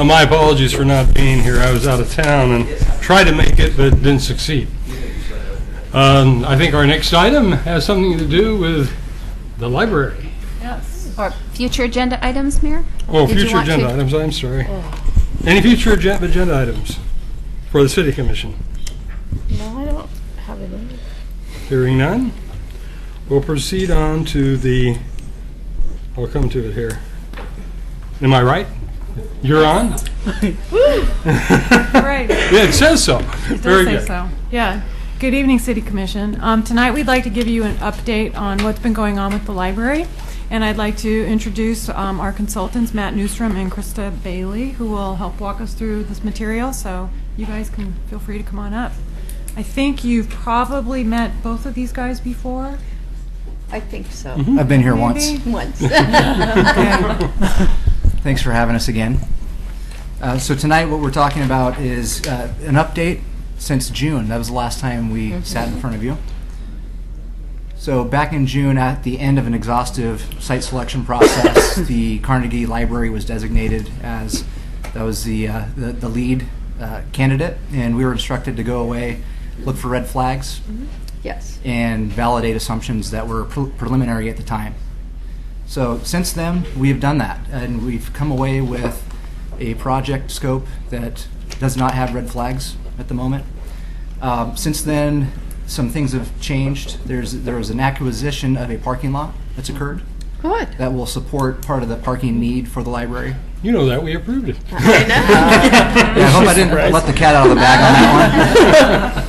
My apologies for not being here. I was out of town and tried to make it, but didn't succeed. I think our next item has something to do with the library. Yes. Or future agenda items, Mayor? Oh, Did you future want agenda to- items, I'm sorry. Any future agenda items for the City Commission? No, I don't have any. Hearing none, we'll proceed on to the, I'll come to it here. Am I right? You're on? Right. Yeah, it says so. It Very does say good. so. Yeah. Good evening, City Commission. Tonight we'd like to give you an update on what's been going on with the library. And I'd like to introduce our consultants, Matt Newstrom and Krista Bailey, who will help walk us through this material. So you guys can feel free to come on up. I think you've probably met both of these guys before. I think so. I've been here once. Maybe? Once. Okay. Thanks for having us again. So tonight what we're talking about is an update since June. That was the last time we sat in front of you. So back in June, at the end of an exhaustive site selection process, the Carnegie Library was designated as, that was the lead candidate, and we were instructed to go away, look for red flags, Yes. and validate assumptions that were preliminary at the time. So since then, we have done that, and we've come away with a project scope that does not have red flags at the moment. Since then, some things have changed. There was an acquisition of a parking lot that's occurred Good. that will support part of the parking need for the library. You know that, we approved it. I know. I hope I didn't let the cat out of the bag on that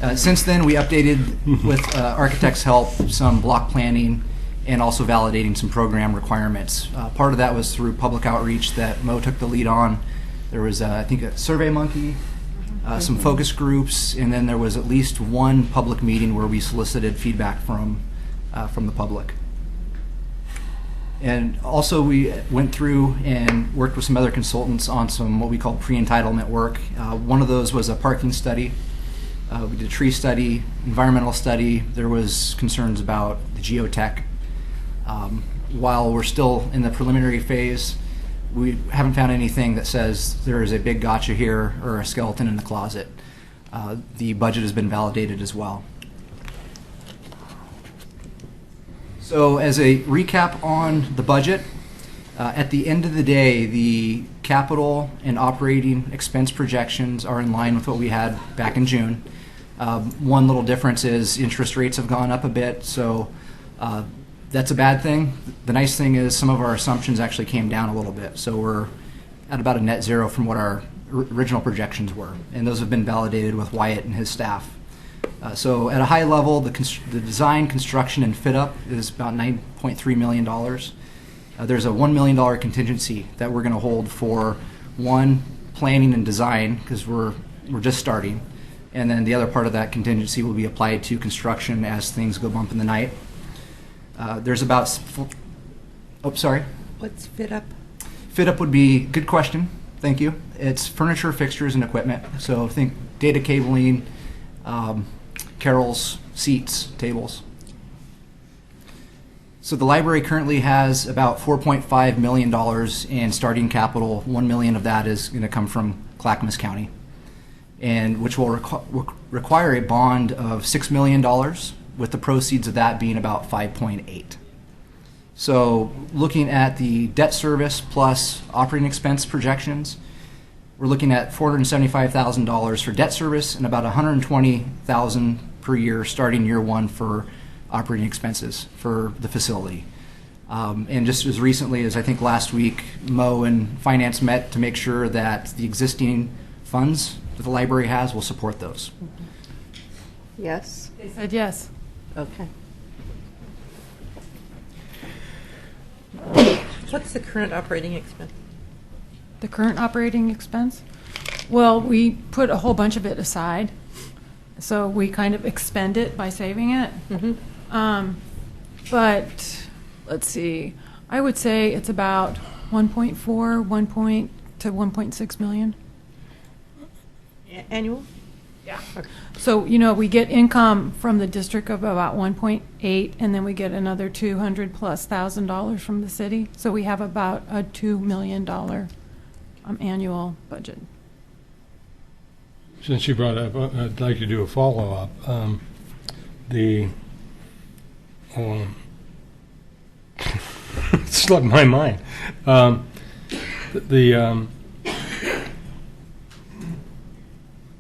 one. Since then, we updated, with architects' help, some block planning and also validating some program requirements. Part of that was through public outreach that Mo took the lead on. There was, I think, a Survey Monkey, some focus groups, and then there was at least one public meeting where we solicited feedback from the public. And also we went through and worked with some other consultants on some what we call pre-entitlement work. One of those was a parking study. We did a tree study, environmental study. There was concerns about the geotech. While we're still in the preliminary phase, we haven't found anything that says there is a big gotcha here or a skeleton in the closet. The budget has been validated as well. So as a recap on the budget, at the end of the day, the capital and operating expense projections are in line with what we had back in June. One little difference is interest rates have gone up a bit, so that's a bad thing. The nice thing is some of our assumptions actually came down a little bit, so we're at about a net zero from what our original projections were, and those have been validated with Wyatt and his staff. So at a high level, the design, construction, and fit-up is about $9.3 million. There's a $1 million contingency that we're going to hold for, one, planning and design, because we're just starting, and then the other part of that contingency will be applied to construction as things go bump in the night. There's about, sorry. What's fit up? Fit up would be, good question, thank you. It's furniture, fixtures, and equipment. So think data cabling, carrels, seats, tables. So the library currently has about $4.5 million in starting capital. $1 million of that is going to come from Clackamas County, and which will require a bond of $6 million, with the proceeds of that being about 5.8. So looking at the debt service plus operating expense projections, we're looking at $475,000 for debt service and about $120,000 per year starting year one for operating expenses for the facility. And just as recently as I think last week, Mo and Finance met to make sure that the existing funds that the library has will support those. Yes. They said yes. Okay. What's the current operating expense? The current operating expense? Well, we put a whole bunch of it aside, so we kind of expend it by saving it. But let's see, I would say it's about 1.4, to 1.6 million. Annual? Yeah. So, we get income from the district of about 1.8, and then we get another $200,000+ from the city. So we have about a $2 million annual budget. Since you brought up, I'd like to do a follow-up. It slipped my mind.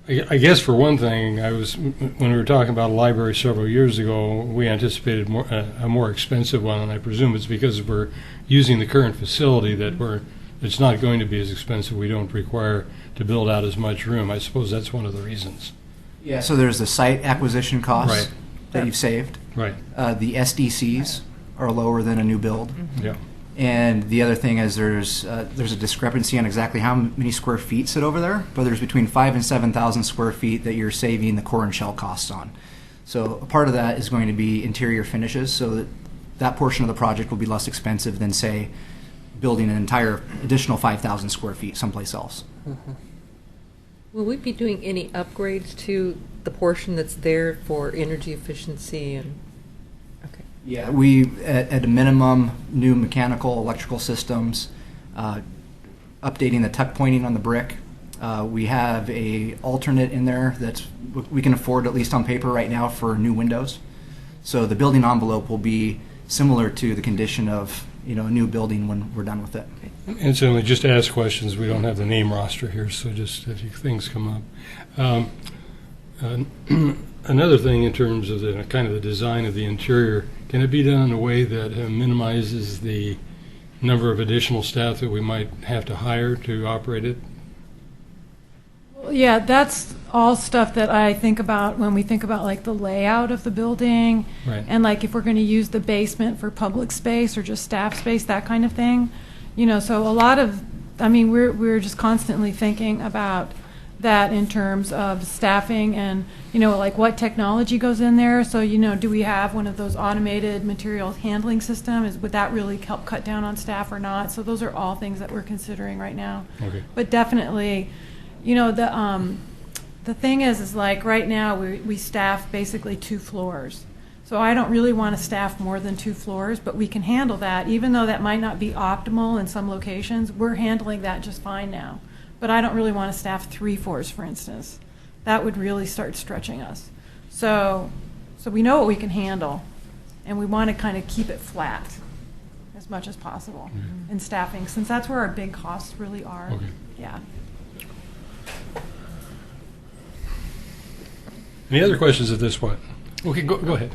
I guess for one thing, when we were talking about a library several years ago, we anticipated a more expensive one, and I presume it's because we're using the current facility that it's not going to be as expensive. We don't require to build out as much room. I suppose that's one of the reasons. Yeah. So there's the site acquisition costs Right. that you've saved. Right. The SDCs are lower than a new build. Yeah. And the other thing is there's a discrepancy on exactly how many square feet sit over there, but there's between 5,000 and 7,000 square feet that you're saving the core and shell costs on. So a part of that is going to be interior finishes, so that portion of the project will be less expensive than, say, building an entire additional 5,000 square feet someplace else. Will we be doing any upgrades to the portion that's there for energy efficiency and? Okay. Yeah, we, at a minimum, new mechanical, electrical systems, updating the tuck pointing on the brick. We have a alternate in there that's we can afford, at least on paper right now, for new windows. So the building envelope will be similar to the condition of a new building when we're done with it. Incidentally, just ask questions. We don't have the name roster here, so just if things come up. Another thing in terms of the kind of the design of the interior, can it be done in a way that minimizes the number of additional staff that we might have to hire to operate it? Yeah, that's all stuff that I think about when we think about like the layout of the building, Right. and like if we're going to use the basement for public space or just staff space, that kind of thing. So a lot of, we're just constantly thinking about that in terms of staffing and, like what technology goes in there. So, do we have one of those automated material handling systems? Would that really help cut down on staff or not? So those are all things that we're considering right now. Okay. But definitely, the thing is like right now we staff basically 2 floors. So I don't really want to staff more than 2 floors, but we can handle that. Even though that might not be optimal in some locations, we're handling that just fine now. But I don't really want to staff 3 floors, for instance. That would really start stretching us. So we know what we can handle, and we want to kind of keep it flat as much as possible in staffing, since that's where our big costs really are. Okay. Yeah. Any other questions at this point? Okay, go ahead.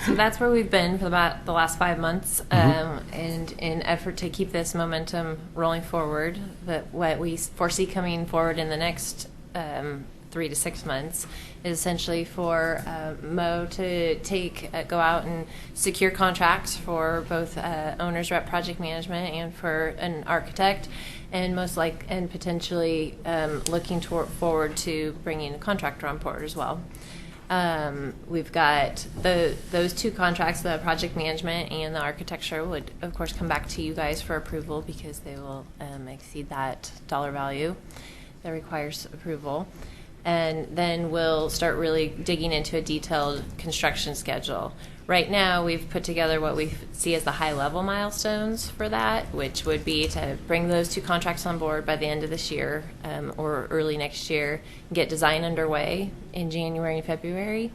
So that's where we've been for about the last 5 months, and in effort to keep this momentum rolling forward, that what we foresee coming forward in the next 3 to 6 months is essentially for Mo to go out and secure contracts for both owner's rep project management and for an architect, and potentially looking forward to bringing a contractor on board as well. We've got those 2 contracts, the project management and the architecture, would of course come back to you guys for approval because they will exceed that dollar value that requires approval. And then we'll start really digging into a detailed construction schedule. Right now, we've put together what we see as the high-level milestones for that, which would be to bring those 2 contracts on board by the end of this year or early next year, get design underway in January and February.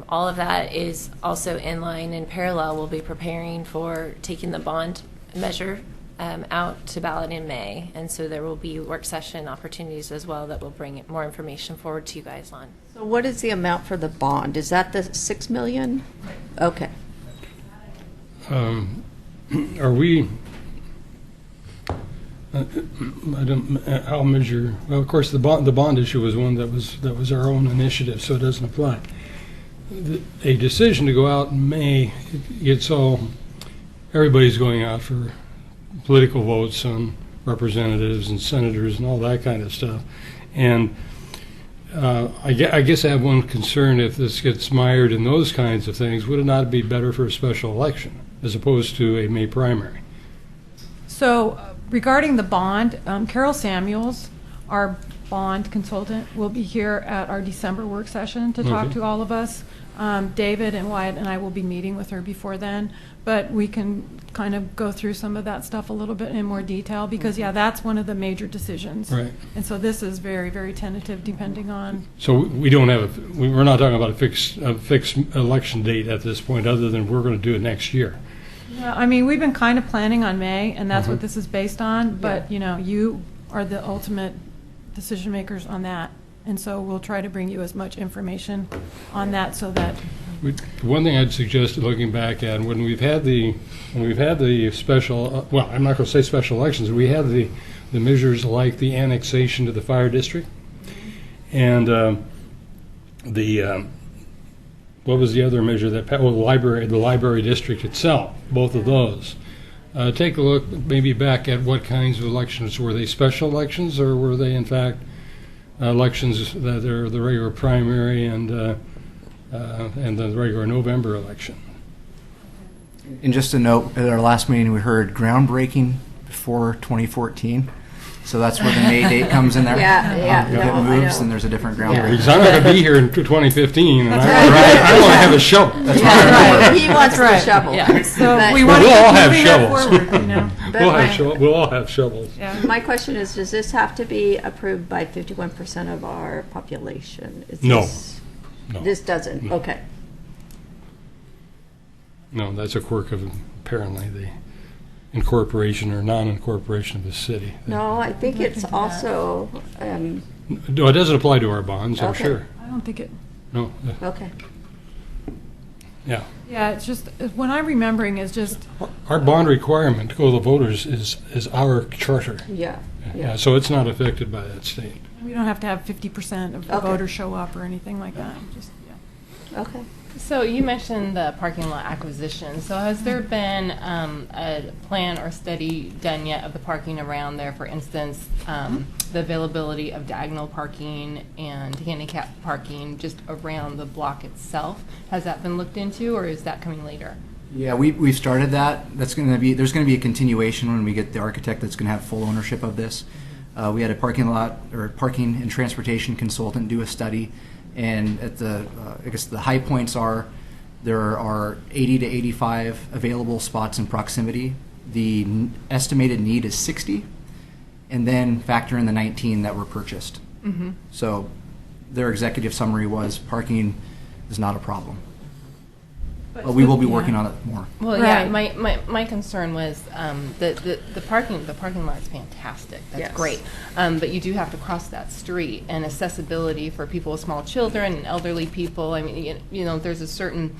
All of that is also in line. In parallel, we'll be preparing for taking the bond measure out to ballot in May, and so there will be work session opportunities as well that will bring more information forward to you guys on. So what is the amount for the bond? Is that the $6 million? Okay. Are we? I'll measure. Well, of course, the bond issue was one that was our own initiative, so it doesn't apply. A decision to go out in May, everybody's going out for political votes on representatives and senators and all that kind of stuff. And I guess I have one concern: if this gets mired in those kinds of things, would it not be better for a special election as opposed to a May primary? So regarding the bond, Carol Samuels, our bond consultant, will be here at our December work session to talk Okay. to all of us. David and Wyatt and I will be meeting with her before then, but we can kind of go through some of that stuff a little bit in more detail, because, yeah, that's one of the major decisions. Right. And so this is very, very tentative, depending on, So we don't have, we're not talking about a fixed election date at this point, other than we're going to do it next year. yeah, I mean, we've been kind of planning on May, and that's what this is based on, but, you know, you are the ultimate decision makers on that. And so we'll try to bring you as much information on that so that, One thing I'd suggest, looking back at, when we've had the special, well, I'm not going to say special elections, we had the measures like the annexation to the fire district, and what was the other measure that, the library district itself, both of those. Take a look maybe back at what kinds of elections, were they special elections, or were they in fact elections that are the regular primary and the regular November election? And just a note, at our last meeting, we heard groundbreaking before 2014. So that's where the May date comes in there. Yeah, If no, it I moves, know. then there's a different Yeah. groundbreaking. Because I'm not going to be here in 2015, and I right. want to have a shovel. Yeah, right. He wants the right. shovel. Yeah. so But- we Well, want to we'll all keep have moving that shovels. forward, you know. But We'll all have shovels. Yeah. my question is, does this have to be approved by 51% of our population? Is No. this- No. This doesn't, No. okay. No, that's a quirk of apparently the incorporation or non-incorporation of the city. No, I think it's also, No, it doesn't apply to our bonds, I'm Okay. sure. I don't think it, No, okay. yeah. yeah, it's just, what I'm remembering is just, Our bond requirement to go to the voters is our charter. Yeah, Yeah, yeah. so it's not affected by that state. we don't have to have 50% of the Okay. voters show up or anything like that, just, yeah. Okay. So you mentioned the parking lot acquisition. So has there been a plan or study done yet of the parking around there? For instance, the availability of diagonal parking and handicap parking just around the block itself. Has that been looked into, or is that coming later? Yeah, we've started that. There's going to be a continuation when we get the architect that's going to have full ownership of this. We had a parking and transportation consultant do a study, and at I guess the high points are there are 80 to 85 available spots in proximity. The estimated need is 60, and then factor in the 19 that were purchased. Mm-hmm. So their executive summary was parking is not a problem. But we will be working on it more. Well, yeah. Right. My concern was the parking. The parking lot is fantastic. That's Yes. great. But you do have to cross that street, and accessibility for people with small children and elderly people. I mean, you know, there's a certain.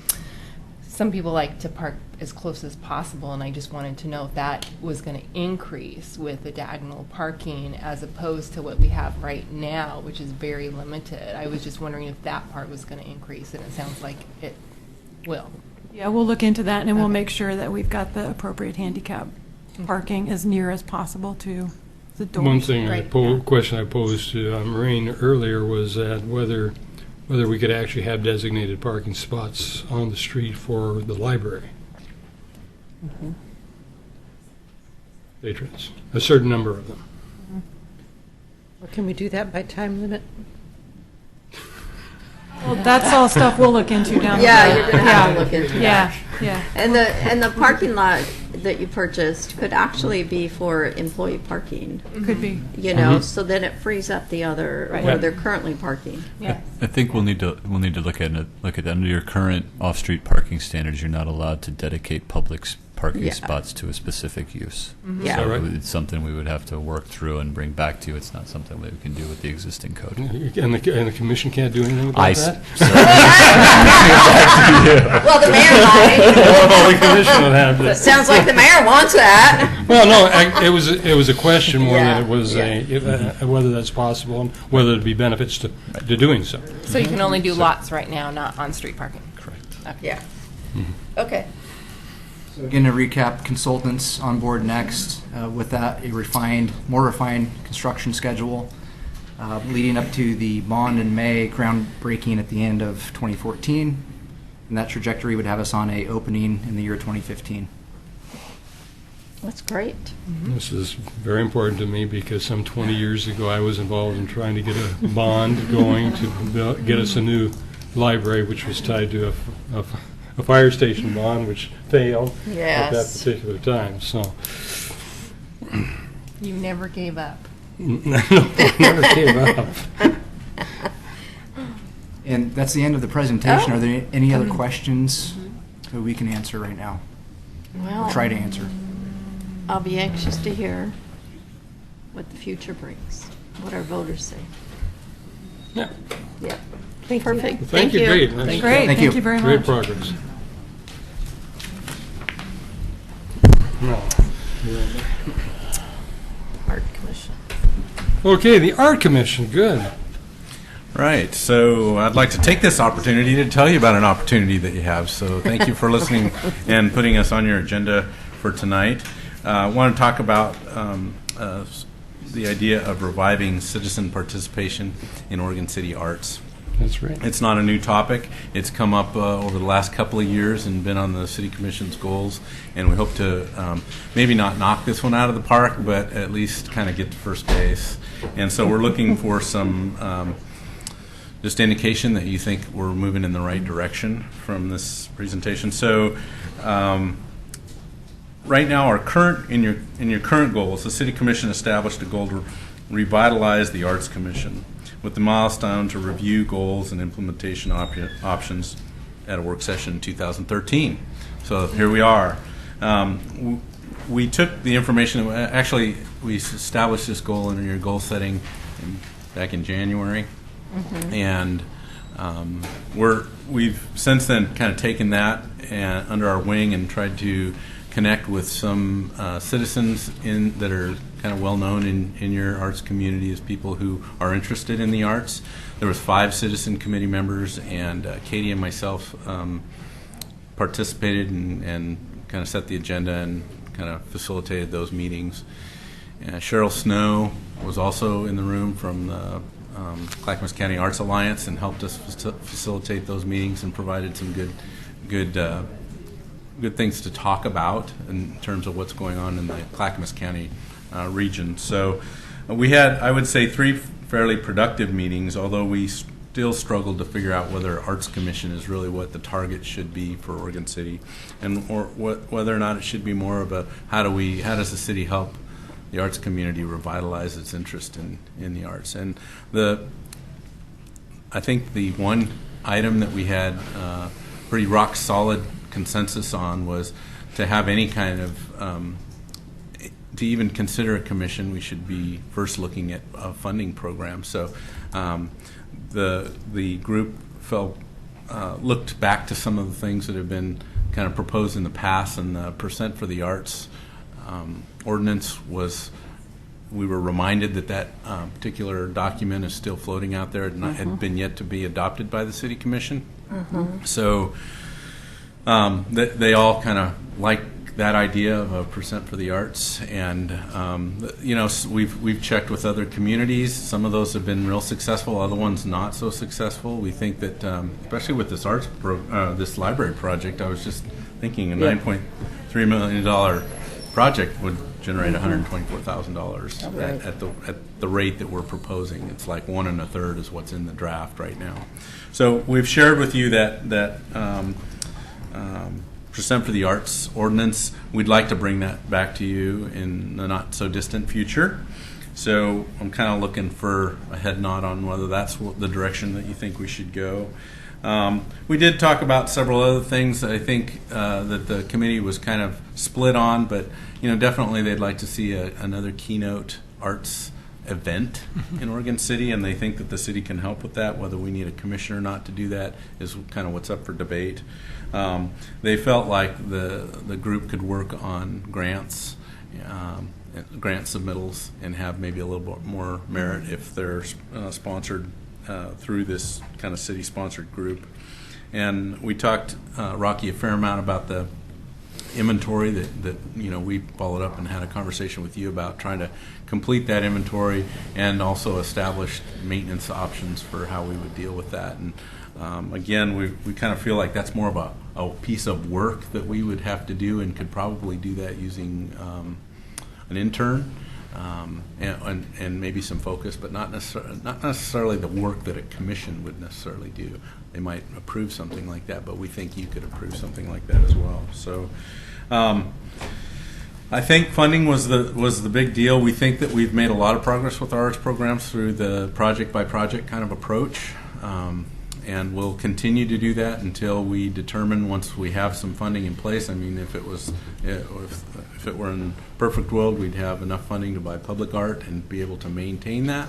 Some people like to park as close as possible, and I just wanted to know if that was going to increase with the diagonal parking as opposed to what we have right now, which is very limited. I was just wondering if that part was going to increase, and it sounds like it will. Yeah, we'll look into that, and we'll Okay. make sure that we've got the appropriate handicap parking as near as possible to the doors. One thing, Right. question I posed to Maureen earlier was that whether we could actually have designated parking spots on the street for the library. Patrons, a certain number of them. Or can we do that by time limit? Well, that's all stuff we'll look into down the road. Yeah, you're gonna have to Yeah. look into that. Yeah, yeah. And the parking lot that you purchased could actually be for employee parking, Could be. you know, so then it frees up the other, Right. where they're currently parking. Yeah. I think we'll need to look at that. Under your current off-street parking standards, you're not allowed to dedicate public parking Yeah. spots to a specific use. Yeah. All right. It's something we would have to work through and bring back to you. It's not something that we can do with the existing code. And the commission can't do anything about I that? Well, the mayor might. Well, the commission would have to. Sounds like the mayor wants that. Well, no, it was a question more Yeah, than it was whether that's possible and whether there'd be benefits to doing so. So you can only do lots right now, not on-street parking. Correct. Yeah. Okay. So again, to recap, consultants on board next. With that, a more refined construction schedule leading up to the bond in May, groundbreaking at the end of 2014. And that trajectory would have us on a opening in the year 2015. That's great. This is very important to me because some 20 years ago I was involved in trying to get a bond going to get us a new library, which was tied to a fire station bond, which failed at that Yes. particular time. So, You never gave up. never came up. And that's the end of the presentation. Oh. Are there any other questions that we can answer right now? Well, Or try to answer? I'll be anxious to hear what the future brings, what our voters say. Yeah. Yep. Perfect. Thank you. Great. That's Great, Thank thank you. you very great much. progress. No. Art Commission. Okay, the Art Commission. Good. Right. So I'd like to take this opportunity to tell you about an opportunity that you have. So thank you for listening and putting us on your agenda for tonight. I want to talk about the idea of reviving citizen participation in Oregon City arts. That's right. It's not a new topic. It's come up over the last couple of years and been on the City Commission's goals. And we hope to maybe not knock this one out of the park, but at least kind of get to first base. And so we're looking for some just indication that you think we're moving in the right direction from this presentation. So right now, in your current goals, the City Commission established a goal to revitalize the Arts Commission, with the milestone to review goals and implementation options at a work session in 2013. So here we are. We took the information, actually we established this goal in your goal setting back in January. And we've since then kind of taken that under our wing and tried to connect with some citizens that are kind of well known in your arts community as people who are interested in the arts. There was 5 citizen committee members, and Katie and myself participated and kind of set the agenda and kind of facilitated those meetings. Cheryl Snow was also in the room from the Clackamas County Arts Alliance and helped us facilitate those meetings and provided some good things to talk about in terms of what's going on in the Clackamas County region. So we had, I would say, 3 fairly productive meetings, although we still struggled to figure out whether Arts Commission is really what the target should be for Oregon City, and whether or not it should be more of a how does the city help the arts community revitalize its interest in the arts. And I think the one item that we had pretty rock solid consensus on was to have any kind of to even consider a commission, we should be first looking at a funding program. So the group looked back to some of the things that have been kind of proposed in the past, and the percent for the arts ordinance was. We were reminded that particular document is still floating out there. It had been yet to be adopted by the City Commission. So they all kind of like that idea of a percent for the arts, and we've checked with other communities. Some of those have been real successful, other ones not so successful. We think that, especially with this this library project, I was just thinking a $9.3 million project would generate $124,000 at the rate that we're proposing. It's like 1 1/3 is what's in the draft right now. So we've shared with you that percent for the arts ordinance. We'd like to bring that back to you in the not so distant future. So I'm kind of looking for a head nod on whether that's the direction that you think we should go. We did talk about several other things that I think that the committee was kind of split on, but definitely they'd like to see another keynote arts event in Oregon City, and they think that the city can help with that. Whether we need a commissioner or not to do that is kind of what's up for debate. They felt like the group could work on grants, grant submittals, and have maybe a little bit more merit if they're sponsored through this kind of city-sponsored group. And we talked, Rocky, a fair amount about the inventory that we followed up and had a conversation with you about trying to complete that inventory and also establish maintenance options for how we would deal with that. And again, we kind of feel like that's more of a piece of work that we would have to do and could probably do that using an intern. and maybe some focus, but not necessarily the work that a commission would necessarily do. They might approve something like that, but we think you could approve something like that as well. So I think funding was the big deal. We think that we've made a lot of progress with our arts programs through the project by project kind of approach. And we'll continue to do that until we determine, once we have some funding in place. I mean, if it were in a perfect world, we'd have enough funding to buy public art and be able to maintain that.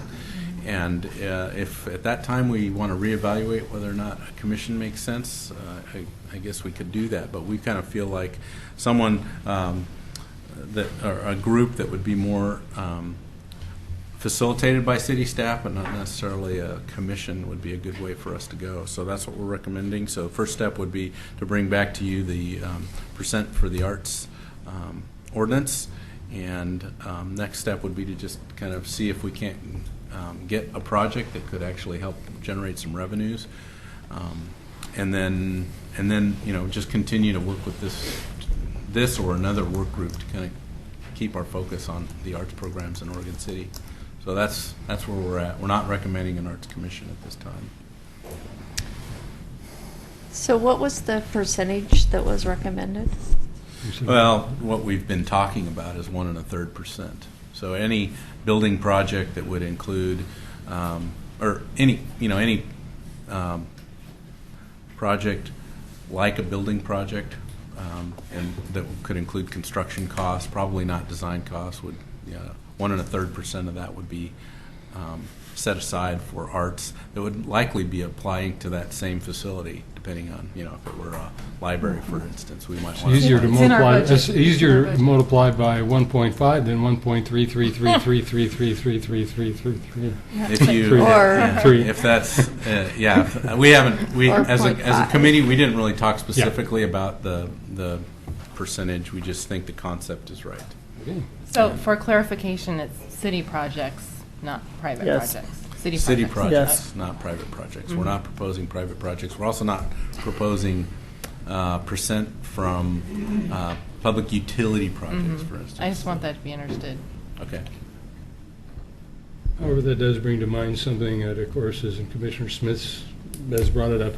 And if at that time we want to reevaluate whether or not a commission makes sense, I guess we could do that. But we kind of feel like someone or a group that would be more facilitated by city staff, but not necessarily a commission, would be a good way for us to go. So that's what we're recommending. So first step would be to bring back to you the percent for the arts ordinance, and next step would be to just kind of see if we can't get a project that could actually help generate some revenues, and then just continue to work with this or another work group to kind of keep our focus on the arts programs in Oregon City. So that's where we're at. We're not recommending an arts commission at this time. So what was the percentage that was recommended? Well, what we've been talking about is 1 1/3%. So any building project that would include, or any project like a building project, and that could include construction costs, probably not design costs, would 1 1/3% of that would be set aside for arts that would likely be applying to that same facility, depending on, if it were a library, for instance, we might want Easier to It's in our multiply. budget. It's easier It's to in our multiply by 1.5 than 1.3333333333. if you Or- Three. if that's we haven't Or as a 0.5. committee, we didn't really talk specifically about the percentage. We just think the concept is right. Okay. So for clarification, it's city projects, not private Yes. projects. City projects, Yes. not private projects. We're not proposing private projects. We're also not proposing percent from public utility projects, for instance. I just want that to be understood. Okay. However, that does bring to mind something that, of course, is, and Commissioner Smith has brought it up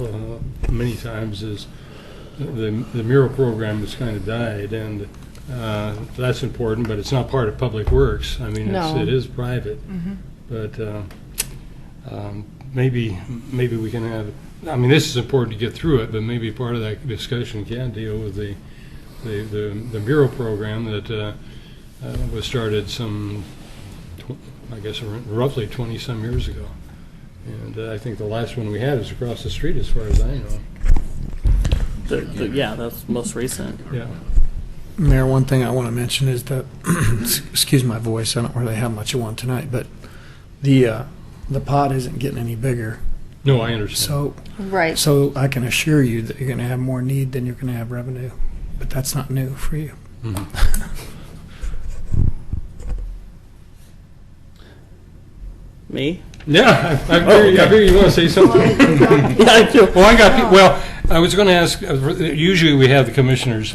many times, is the mural program has kind of died, and that's important, but it's not part of Public Works. I mean, No. it is private, but maybe we can have. I mean, this is important to get through it, but maybe part of that discussion can deal with the mural program that was started roughly 20-some years ago. And I think the last one we had is across the street, as far as I know. Yeah, that's most recent. Yeah. Mayor, one thing I want to mention is that, excuse my voice, I don't really have much of one tonight, but the pot isn't getting any bigger. No, I understand. Right. So I can assure you that you're going to have more need than you're going to have revenue, but that's not new for you. Me? Yeah, I hear you want to say something. Yeah, I do. Well, I was going to ask. Usually, we have the commissioners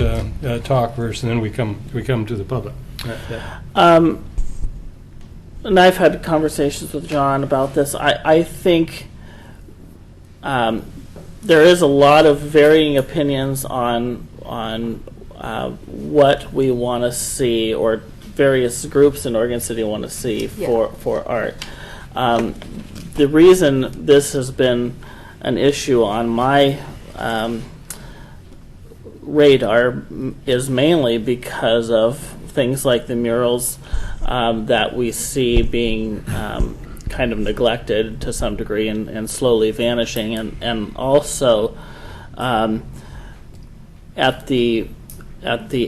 talk first, and then we come to the public. And I've had conversations with John about this. I think there is a lot of varying opinions on what we want to see, or various groups in Oregon City want to see for art. The reason this has been an issue on my radar is mainly because of things like the murals that we see being kind of neglected to some degree and slowly vanishing, and also at the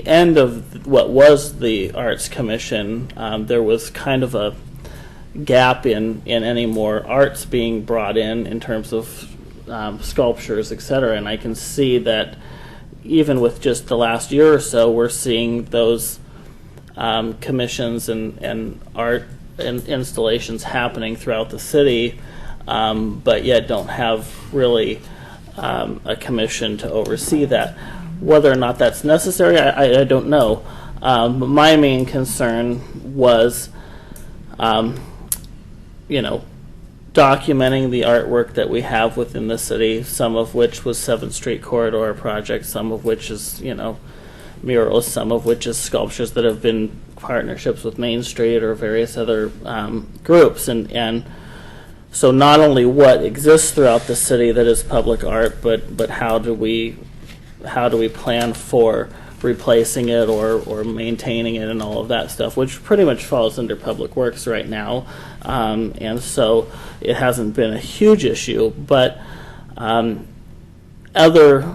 end of what was the Arts Commission, there was kind of a gap in any more arts being brought in terms of sculptures, etc. And I can see that even with just the last year or so, we're seeing those commissions and art and installations happening throughout the city, but yet don't have really a commission to oversee that. Whether or not that's necessary, I don't know. But my main concern was you know, documenting the artwork that we have within the city, some of which was 7th Street Corridor project, some of which is, you know, murals, some of which is sculptures that have been partnerships with Main Street or various other groups. And so not only what exists throughout the city that is public art, but how do we plan for replacing it or maintaining it and all of that stuff, which pretty much falls under Public Works right now. And so it hasn't been a huge issue, but other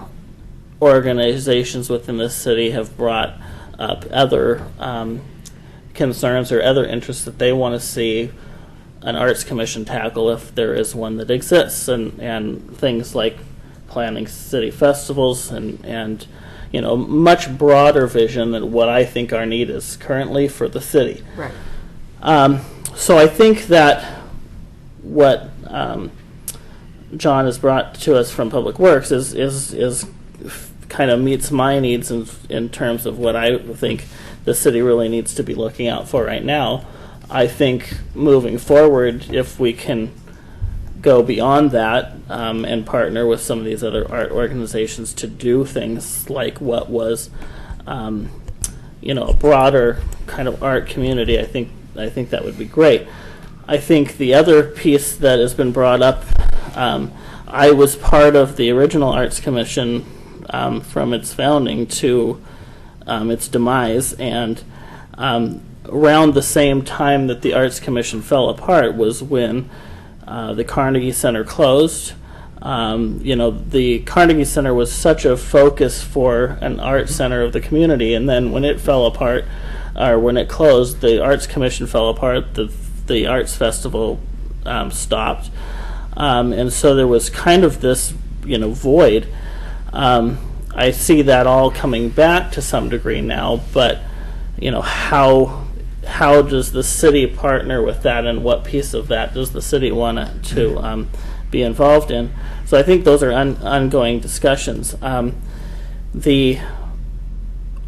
organizations within the city have brought up other concerns or other interests that they want to see an arts commission tackle if there is one that exists, and things like planning city festivals and you know, much broader vision than what I think our need is currently for the city. Right. So I think that what John has brought to us from Public Works is kind of meets my needs in terms of what I think the city really needs to be looking out for right now. I think moving forward, if we can go beyond that and partner with some of these other art organizations to do things like what was, you know, a broader kind of art community, I think that would be great. I think the other piece that has been brought up, I was part of the original Arts Commission from its founding to its demise, and around the same time that the Arts Commission fell apart was when the Carnegie Center closed. You know, the Carnegie Center was such a focus for an art center of the community, and then when it fell apart, or when it closed, the Arts Commission fell apart, the Arts Festival stopped. And so there was kind of this, you know, void. I see that all coming back to some degree now, but, you know, how does the city partner with that, and what piece of that does the city want to be involved in? So I think those are ongoing discussions. The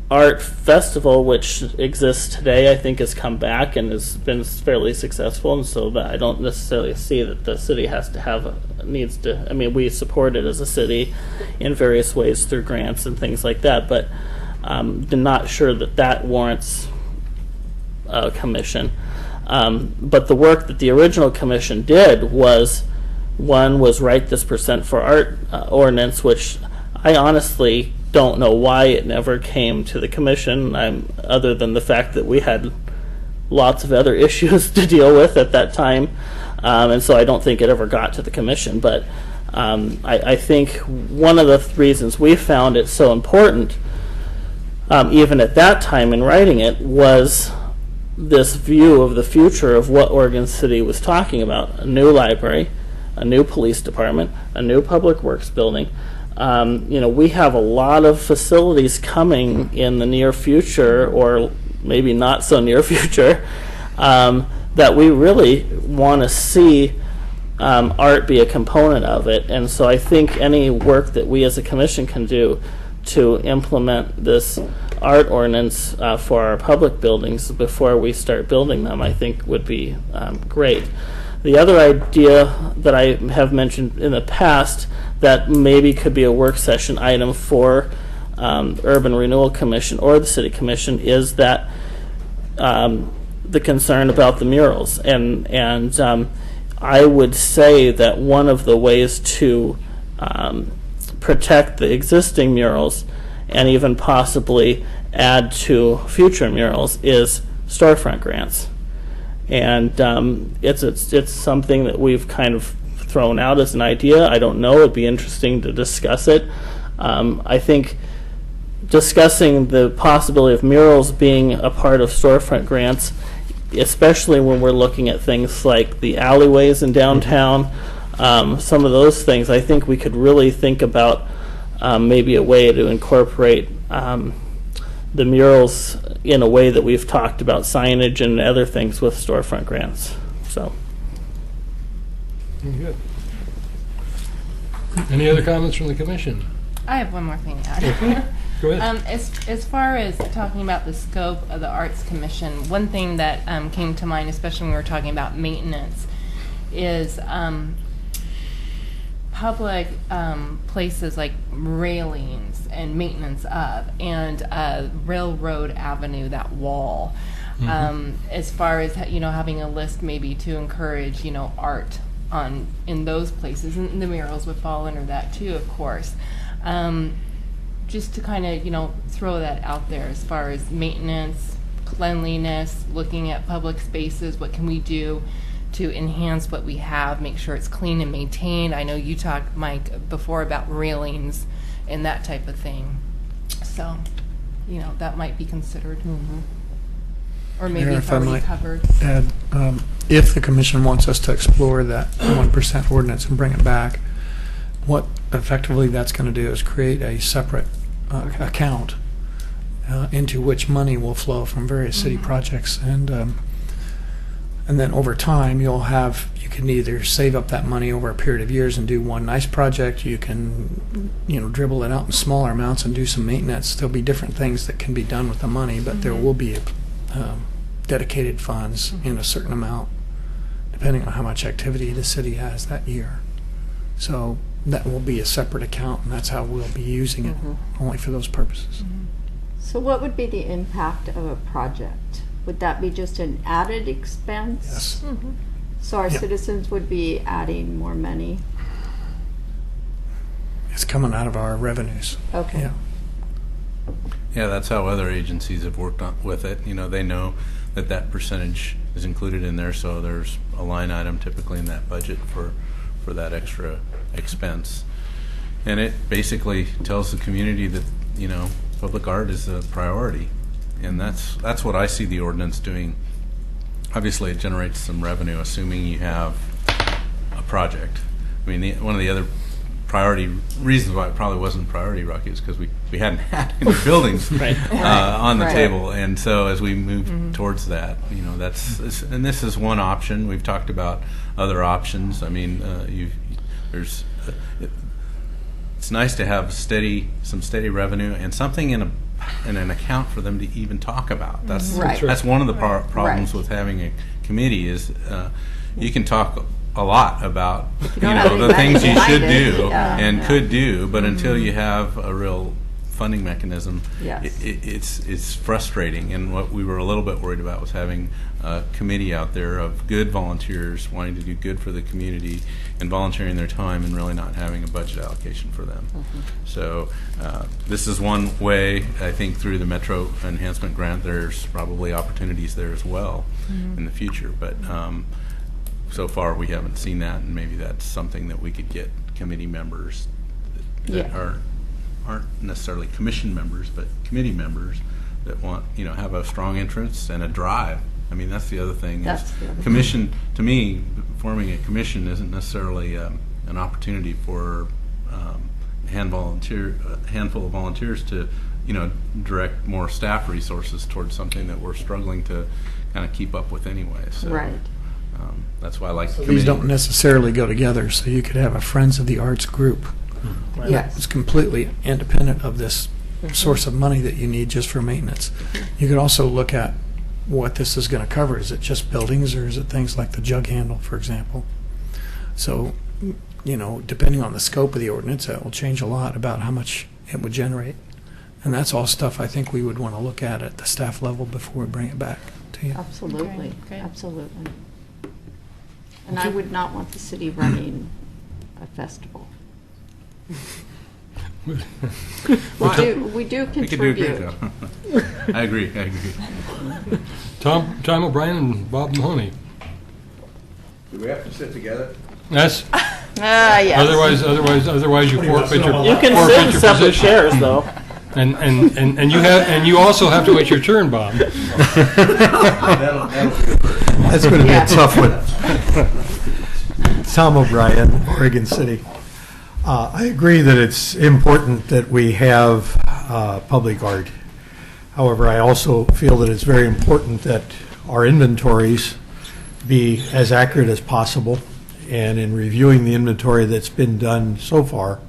art festival, which exists today, I think has come back and has been fairly successful, and so that I don't necessarily see that the city has to have needs to. I mean, we support it as a city in various ways through grants and things like that, but I'm not sure that warrants a commission. But the work that the original commission did was, one was write this % for art ordinance, which I honestly don't know why it never came to the commission, other than the fact that we had lots of other issues to deal with at that time, and so I don't think it ever got to the commission. But I think one of the reasons we found it so important, even at that time in writing it, was this view of the future of what Oregon City was talking about: a new library, a new police department, a new public works building. You know, we have a lot of facilities coming in the near future, or maybe not so near future, that we really want to see art be a component of it. And so I think any work that we as a commission can do to implement this art ordinance for our public buildings before we start building them, I think would be great. The other idea that I have mentioned in the past that maybe could be a work session item for Urban Renewal Commission or the City Commission is that the concern about the murals. And I would say that one of the ways to protect the existing murals and even possibly add to future murals is storefront grants. And it's something that we've kind of thrown out as an idea. I don't know. It'd be interesting to discuss it. I think discussing the possibility of murals being a part of storefront grants, especially when we're looking at things like the alleyways in downtown, some of those things, I think we could really think about maybe a way to incorporate the murals in a way that we've talked about signage and other things with storefront grants. So. Good. Any other comments from the commission? I have one more thing to add. Go ahead. As far as talking about the scope of the Arts Commission, one thing that came to mind, especially when we were talking about maintenance, is public places like railings and maintenance of, and Railroad Avenue, that wall. As far as having a list maybe to encourage art in those places, and the murals would fall under that too, of course. Just to kind of throw that out there as far as maintenance, cleanliness, looking at public spaces, what can we do to enhance what we have, make sure it's clean and maintained. I know you talked, Mike, before about railings and that type of thing. So, that might be considered. Or maybe Mayor, it's if I already might covered. add, if the commission wants us to explore that 1% ordinance and bring it back, what effectively that's going to do is create a separate account into which money will flow from various city projects, and then over time you can either save up that money over a period of years and do one nice project. You can dribble it out in smaller amounts and do some maintenance. There'll be different things that can be done with the money, but there will be dedicated funds in a certain amount depending on how much activity the city has that year. So that will be a separate account, and that's how we'll be using it, only for those purposes. So what would be the impact of a project? Would that be just an added expense? Yes. So our Yep. citizens would be adding more money? It's coming out of our revenues. Okay. Yeah. Yeah, that's how other agencies have worked with it. They know that percentage is included in there, so there's a line item typically in that budget for that extra expense. And it basically tells the community that, public art is a priority. And that's what I see the ordinance doing. Obviously, it generates some revenue, assuming you have a project. I mean, one of the other reasons why it probably wasn't priority, Rocky, is because we hadn't had any buildings on the table. And so as we move towards that, and this is one option. We've talked about other options. I mean, it's nice to have some steady revenue and something in an account for them to even talk about. That's one of the problems with having a committee is you can talk a lot about the things you should do and could do, but until you have a real funding mechanism, it's frustrating. And what we were a little bit worried about was having a committee out there of good volunteers wanting to do good for the community and volunteering their time and really not having a budget allocation for them. So this is one way. I think through the Metro Enhancement Grant, there's probably opportunities there as well in the future. But so far we haven't seen that, and maybe that's something that we could get committee members that aren't necessarily commission members, but committee members that want, have a strong interest and a drive. I mean, that's the other thing. Commission, to me, forming a commission isn't necessarily an opportunity for a handful of volunteers to, direct more staff resources towards something that we're struggling to kind of keep up with anyway. So, that's why I like the These don't necessarily go together, so you could have a Friends of the Arts group. It's completely independent of this source of money that you need just for maintenance. You could also look at what this is going to cover. Is it just buildings, or is it things like the jug handle, for example? So, depending on the scope of the ordinance, that will change a lot about how much it would generate. And that's all stuff I think we would want to look at the staff level before we bring it back to you. Absolutely. Absolutely. And I would not want the city running a festival. We do contribute. We could do a great job. I agree. Tom O'Brien and Bob Mahoney. Do we have to sit together? Yes. Yes. Otherwise you forfeit your You can sit in separate chairs, though. And you also have to wait your turn, Bob. That's going to be a tough one. Tom O'Brien, Oregon City. I agree that it's important that we have public art. However, I also feel that it's very important that our inventories be as accurate as possible. And in reviewing the inventory that's been done so far,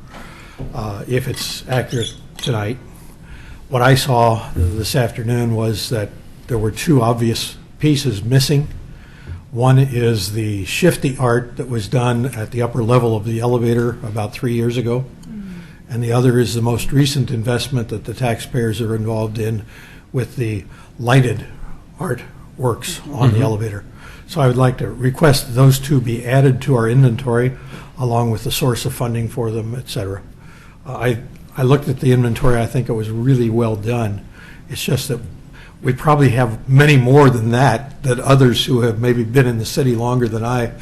if it's accurate tonight, what I saw this afternoon was that there were two obvious pieces missing. One is the shifty art that was done at the upper level of the elevator about 3 years ago. And the other is the most recent investment that the taxpayers are involved in with the lighted artworks on the elevator. So I would like to request those two be added to our inventory along with the source of funding for them, et cetera. I looked at the inventory. I think it was really well done. It's just that we probably have many more than that others who have maybe been in the city longer than I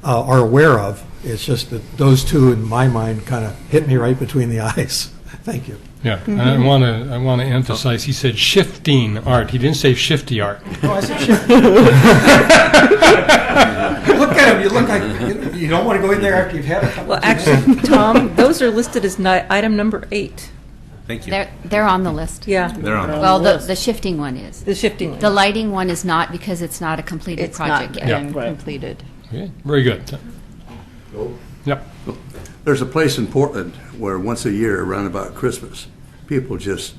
are aware of. It's just that those two, in my mind, kind of hit me right between the eyes. Thank you. Yeah, and I want to emphasize, he said shifting art. He didn't say shifty art. Oh, I said shifty. Look at him. You look like you don't want to go in there after you've had a couple. Well, actually, Tom, those are listed as item number 8. Thank you. They're on the list. Yeah. They're on. Well, the shifting one is. The shifting one. The lighting one is not because it's not a completed It's not project yet. been completed. Okay, very good. Yep. There's a place in Portland where once a year, around about Christmas, people just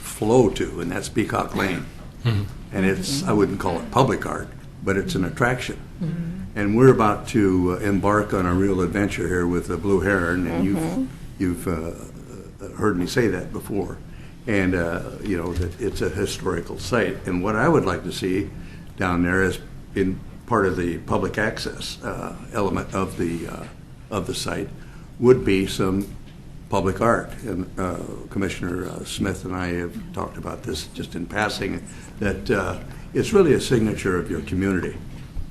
flow to, and that's Peacock Lane. And it's, I wouldn't call it public art, but it's an attraction. And we're about to embark on a real adventure here with the Blue Heron, and you've heard me say that before. And, you know, that it's a historical site. And what I would like to see down there is in part of the public access element of the site would be some public art. And Commissioner Smith and I have talked about this just in passing, that it's really a signature of your community.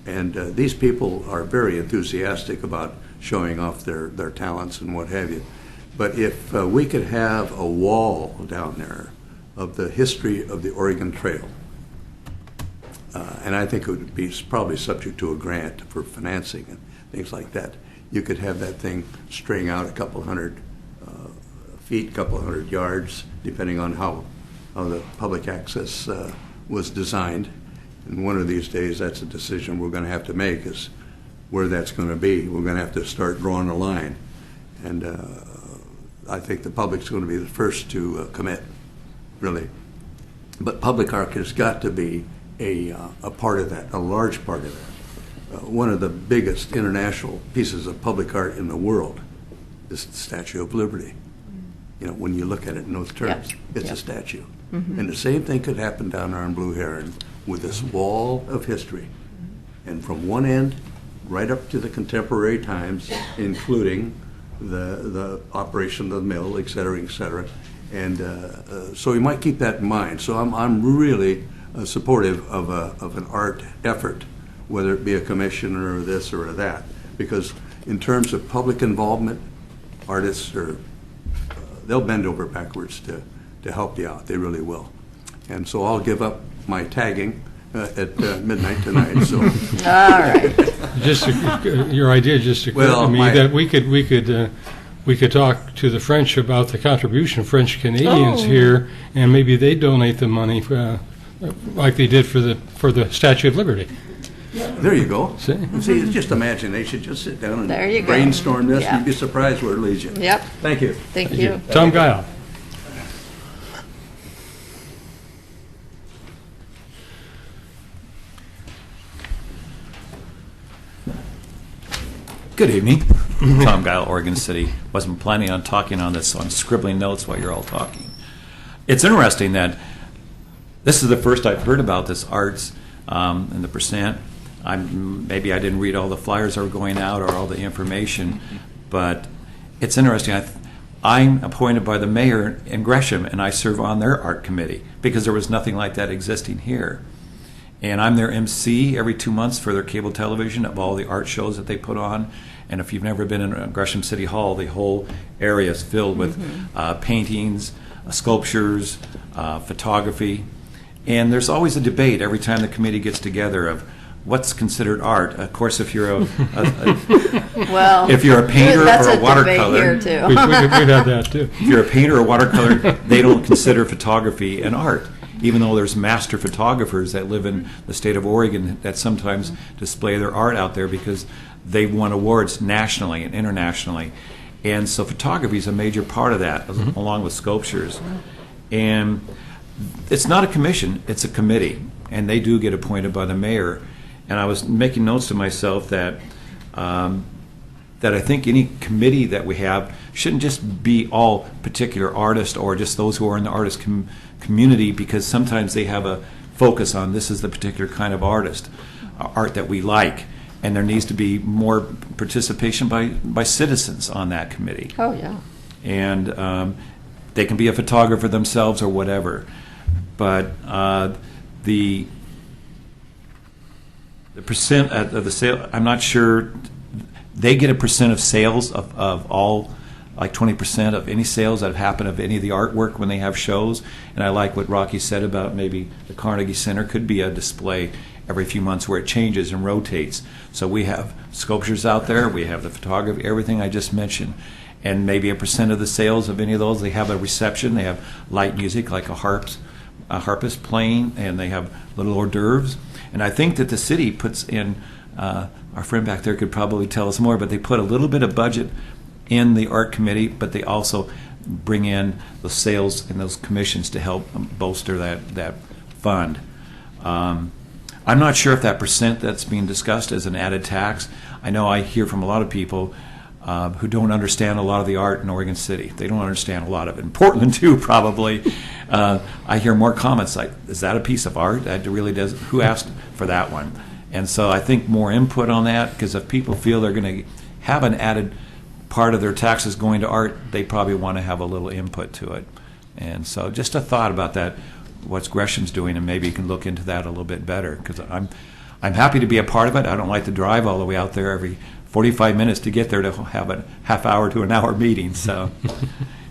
And these people are very enthusiastic about showing off their talents and what have you. But if we could have a wall down there of the history of the Oregon Trail, and I think it would be probably subject to a grant for financing and things like that. You could have that thing string out a couple hundred feet, couple hundred yards, depending on how the public access was designed. And one of these days, that's a decision we're going to have to make, is where that's going to be. We're going to have to start drawing a line. And I think the public's going to be the first to commit, really. But public art has got to be a part of that, a large part of that. One of the biggest international pieces of public art in the world is the Statue of Liberty. You know, when you look at it in those terms, it's a statue. And the same thing could happen down there in Blue Heron with this wall of history. And from one end right up to the contemporary times, including the operation of the mill, et cetera, et cetera. And so we might keep that in mind. So I'm really supportive of an art effort, whether it be a commission or this or that, because in terms of public involvement, artists are they'll bend over backwards to help you out. They really will. And so I'll give up my tagging at midnight tonight. So all right. Just your idea just occurred to me that we could talk to the French about the contribution of French Canadians here, and maybe they donate the money like they did for the Statue of Liberty. there you go. See, it's just imagination. Just sit down and There you go. brainstorm this, Yeah. and you'd be surprised where it leads you. Yep. Thank you. Thank you. Tom Guile. Good evening. Tom Guile, Oregon City. Wasn't planning on talking on this, so I'm scribbling notes while you're all talking. It's interesting that this is the first I've heard about this arts and the percent. Maybe I didn't read all the flyers that were going out or all the information, but it's interesting. I'm appointed by the mayor in Gresham, and I serve on their art committee because there was nothing like that existing here. And I'm their MC every 2 months for their cable television of all the art shows that they put on. And if you've never been in Gresham City Hall, the whole area is filled with paintings, sculptures, photography. And there's always a debate every time the committee gets together of what's considered art. Of course, if you're Well, if you're a painter that's or a debate watercolor, here too. We'd have that too. if you're a painter or watercolor, they don't consider photography an art, even though there's master photographers that live in the state of Oregon that sometimes display their art out there because they've won awards nationally and internationally. And so photography is a major part of that, along with sculptures. And it's not a commission, it's a committee, and they do get appointed by the mayor. And I was making notes to myself that that I think any committee that we have shouldn't just be all particular artists or just those who are in the artist community, because sometimes they have a focus on this is the particular kind of art that we like, and there needs to be more participation by citizens on that committee. Oh, yeah. And they can be a photographer themselves or whatever, but the percent of the sale, I'm not sure. They get a percent of sales of all, like 20% of any sales that have happened of any of the artwork when they have shows. And I like what Rocky said about maybe the Carnegie Center could be a display every few months where it changes and rotates. So we have sculptures out there, we have the photography, everything I just mentioned. And maybe a percent of the sales of any of those, they have a reception, they have light music like a harpist playing, and they have little hors d'oeuvres. And I think that the city puts in, our friend back there could probably tell us more, but they put a little bit of budget in the art committee, but they also bring in the sales and those commissions to help bolster that fund. I'm not sure if that percent that's being discussed is an added tax. I know I hear from a lot of people who don't understand a lot of the art in Oregon City. They don't understand a lot of it. In Portland, too, probably. I hear more comments like, is that a piece of art? That really does. Who asked for that one? And so I think more input on that, because if people feel they're going to have an added part of their taxes going to art, they probably want to have a little input to it. And so just a thought about that, what Gresham's doing, and maybe you can look into that a little bit better, because I'm happy to be a part of it. I don't like to drive all the way out there every 45 minutes to get there to have a half hour to an hour meeting. So,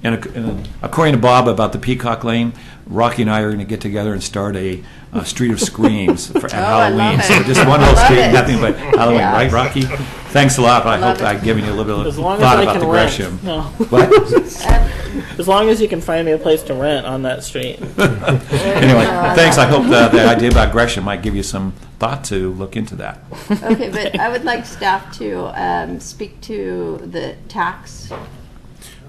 and according to Bob about the Peacock Lane, Rocky and I are going to get together and start a Street of Screams at Halloween. So just one little street, nothing but Halloween, Yeah. right, Rocky? Thanks a lot. But I hope I've given you a little bit of thought about the Gresham. No. What? As long as you can find me a place to rent on that street. Anyway, thanks. I hope the idea about Gresham might give you some thought to look into that. Okay, but I would like staff to speak to the tax.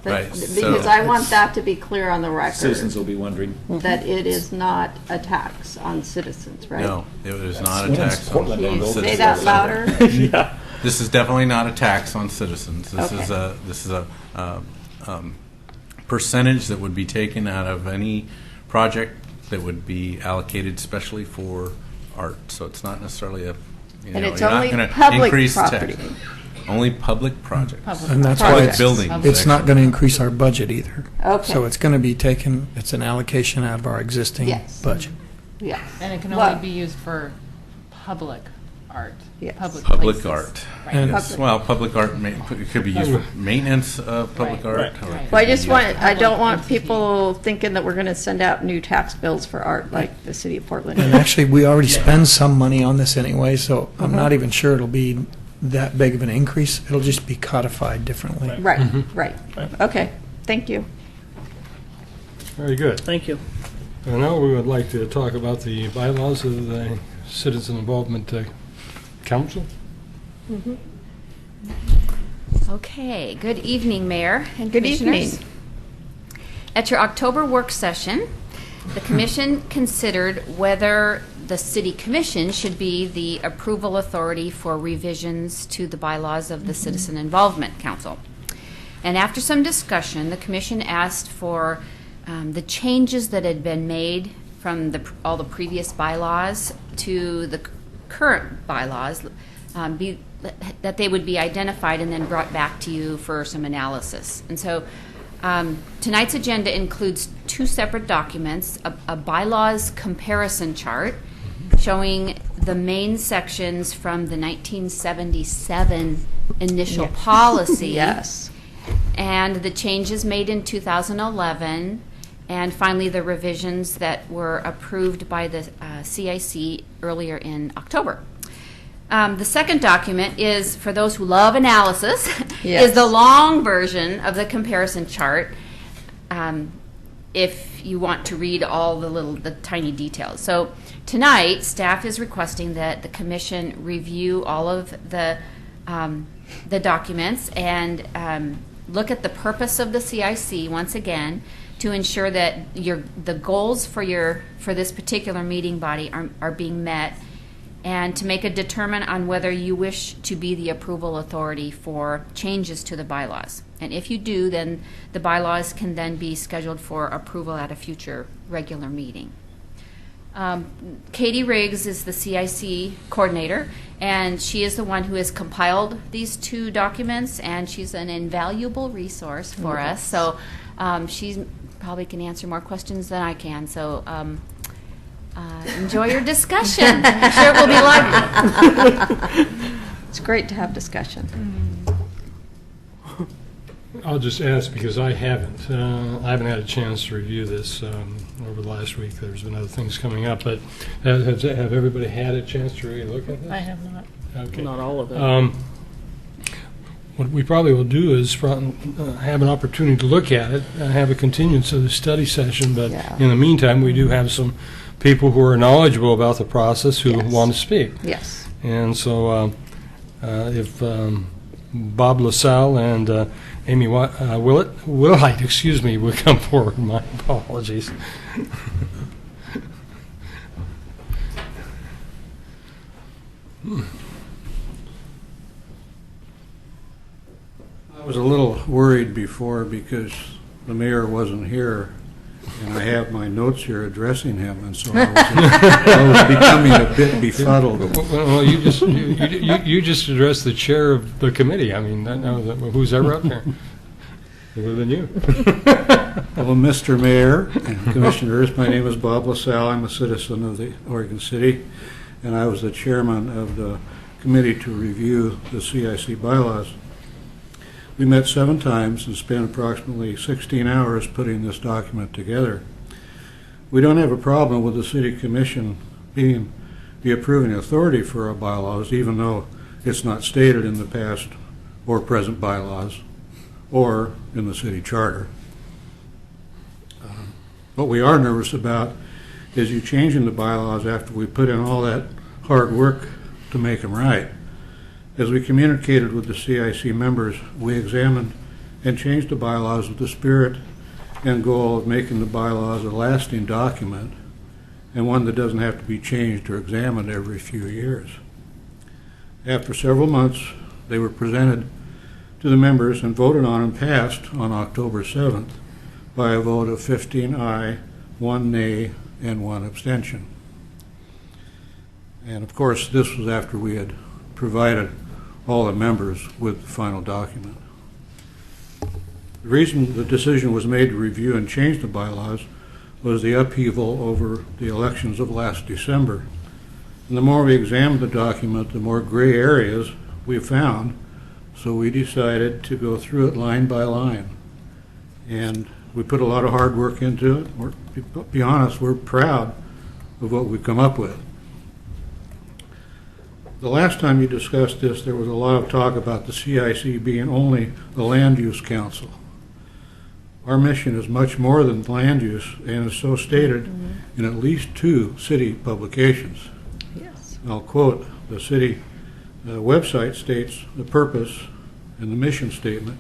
Right, Because so- I want that to be clear on the record. Citizens will be wondering. That it is not a tax on citizens, right? No, it is not a tax on Can you citizens. say that louder? Yeah. This is definitely not a tax on citizens. This Okay. is a percentage that would be taken out of any project that would be allocated specially for art. So it's not necessarily a, And it's you're not only gonna public increase property. tax. Only public projects. And that's why Public it's, buildings. it's not going to increase our budget either. Okay. So it's going to be taken, it's an allocation out of our existing Yes. budget. Yes. And it can Well- only be used for public art. Yes. Public places. art. Right. And- Yes. Well, public art, it could be used for maintenance of public Right, art. right, or it right. could Well, I be just used want, for- I don't want entity. people thinking that we're going to send out new tax bills for art like the city of Portland. And actually, we already spend some money on this anyway, so I'm not even sure it'll be that big of an increase. It'll just be codified differently. Right, Mm-hmm. right. Right. Okay, thank you. Very good. Thank you. And now we would like to talk about the bylaws of the Citizen Involvement Council. Okay, good evening, Mayor and Good Commissioners. evening. At your October work session, the Commission considered whether the City Commission should be the approval authority for revisions to the bylaws of the Citizen Involvement Council. And after some discussion, the Commission asked for the changes that had been made from all the previous bylaws to the current bylaws that they would be identified and then brought back to you for some analysis. And so tonight's agenda includes two separate documents, a bylaws comparison chart showing the main sections from the 1977 initial policy. Yes. And the changes made in 2011, and finally the revisions that were approved by the CIC earlier in October. The second document is, for those who love analysis, Yes. is the long version of the comparison chart, if you want to read all the tiny details. So tonight, staff is requesting that the Commission review all of the documents and look at the purpose of the CIC once again, to ensure that the goals for this particular meeting body are being met, and to make a determination on whether you wish to be the approval authority for changes to the bylaws. And if you do, then the bylaws can then be scheduled for approval at a future regular meeting. Katie Riggs is the CIC coordinator, and she is the one who has compiled these two documents, and she's an invaluable resource for us. So she's probably can answer more questions than I can. So enjoy your discussion. I'm sure it will be lively. It's great to have discussion. I'll just ask because I haven't had a chance to review this over the last week. There's been other things coming up, but have everybody had a chance to really look at this? I have not. Okay. Not all of it. What we probably will do is have an opportunity to look at it and have a continuance of the study session, but in the meantime, we do have some people who are knowledgeable about the process who want to speak. Yes. And so if Bob LaSalle and Amy Willite, excuse me, would come forward. My apologies. I was a little worried before because the mayor wasn't here, and I have my notes here addressing him, and so I was becoming a bit befuddled. Well, you just addressed the chair of the committee. I mean, who's ever up there? Other than you. Well, Mr. Mayor and Commissioners, my name is Bob LaSalle. I'm a citizen of the Oregon City, and I was the chairman of the committee to review the CIC bylaws. We met 7 times and spent approximately 16 hours putting this document together. We don't have a problem with the City Commission being the approving authority for our bylaws, even though it's not stated in the past or present bylaws or in the city charter. What we are nervous about is you changing the bylaws after we put in all that hard work to make them right. As we communicated with the CIC members, we examined and changed the bylaws with the spirit and goal of making the bylaws a lasting document and one that doesn't have to be changed or examined every few years. After several months, they were presented to the members and voted on and passed on October 7th by a vote of 15 aye, 1 nay, and 1 abstention. And of course, this was after we had provided all the members with the final document. The reason the decision was made to review and change the bylaws was the upheaval over the elections of last December. And the more we examined the document, the more gray areas we found, so we decided to go through it line by line. And we put a lot of hard work into it. To be honest, we're proud of what we've come up with. The last time you discussed this, there was a lot of talk about the CIC being only the land use council. Our mission is much more than land use and is so stated in at least 2 city publications. Yes. I'll quote, the city website states the purpose and the mission statement,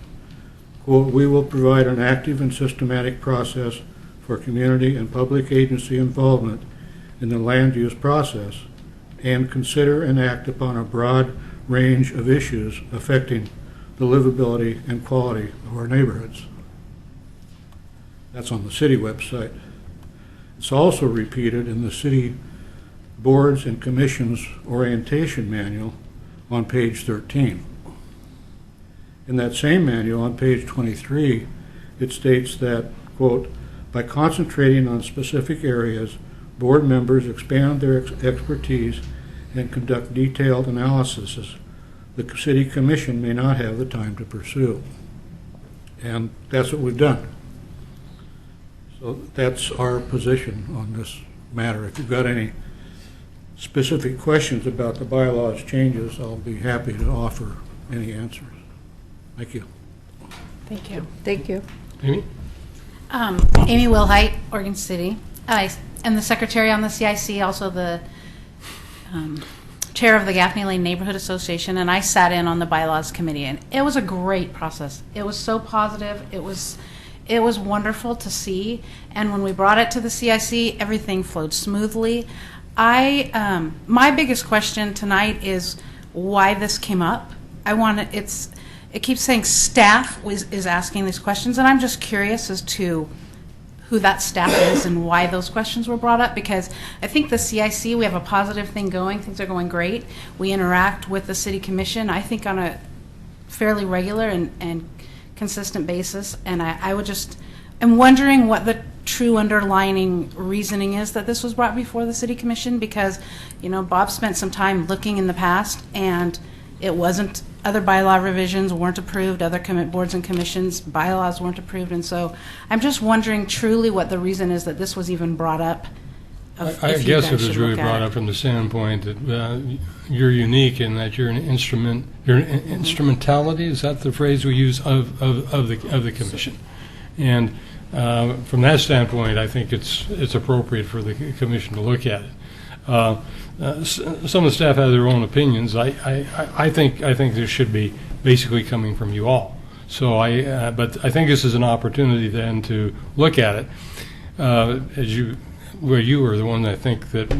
quote, "We will provide an active and systematic process for community and public agency involvement in the land use process and consider and act upon a broad range of issues affecting the livability and quality of our neighborhoods." That's on the city website. It's also repeated in the city boards and commissions orientation manual on page 13. In that same manual on page 23, it states that, quote, "By concentrating on specific areas, board members expand their expertise and conduct detailed analyses the city commission may not have the time to pursue." And that's what we've done. So that's our position on this matter. If you've got any specific questions about the bylaws changes, I'll be happy to offer any answers. Thank you. Thank you. Thank you. Amy? Amy Wilhite, Oregon City. I am the secretary on the CIC, also the chair of the Gaffney Lane Neighborhood Association, and I sat in on the bylaws committee, and it was a great process. It was so positive. It It was wonderful to see, and when we brought it to the CIC, everything flowed smoothly. My biggest question tonight is why this came up. It keeps saying staff is asking these questions, and I'm just curious as to who that staff is and why those questions were brought up, because I think the CIC, we have a positive thing going. Things are going great. We interact with the City Commission, I think, on a fairly regular and consistent basis, and I'm wondering what the true underlining reasoning is that this was brought before the City Commission, because, Bob spent some time looking in the past, and it wasn't, other bylaw revisions weren't approved, other boards and commissions, bylaws weren't approved, and so I'm just wondering truly what the reason is that this was even brought up. I guess it was really brought up from the standpoint that you're unique in that you're an instrumentality, is that the phrase we use, of the commission. And from that standpoint, I think it's appropriate for the commission to look at it. Some of the staff have their own opinions. I think this should be basically coming from you all. So but I think this is an opportunity then to look at it. You were the one, I think, that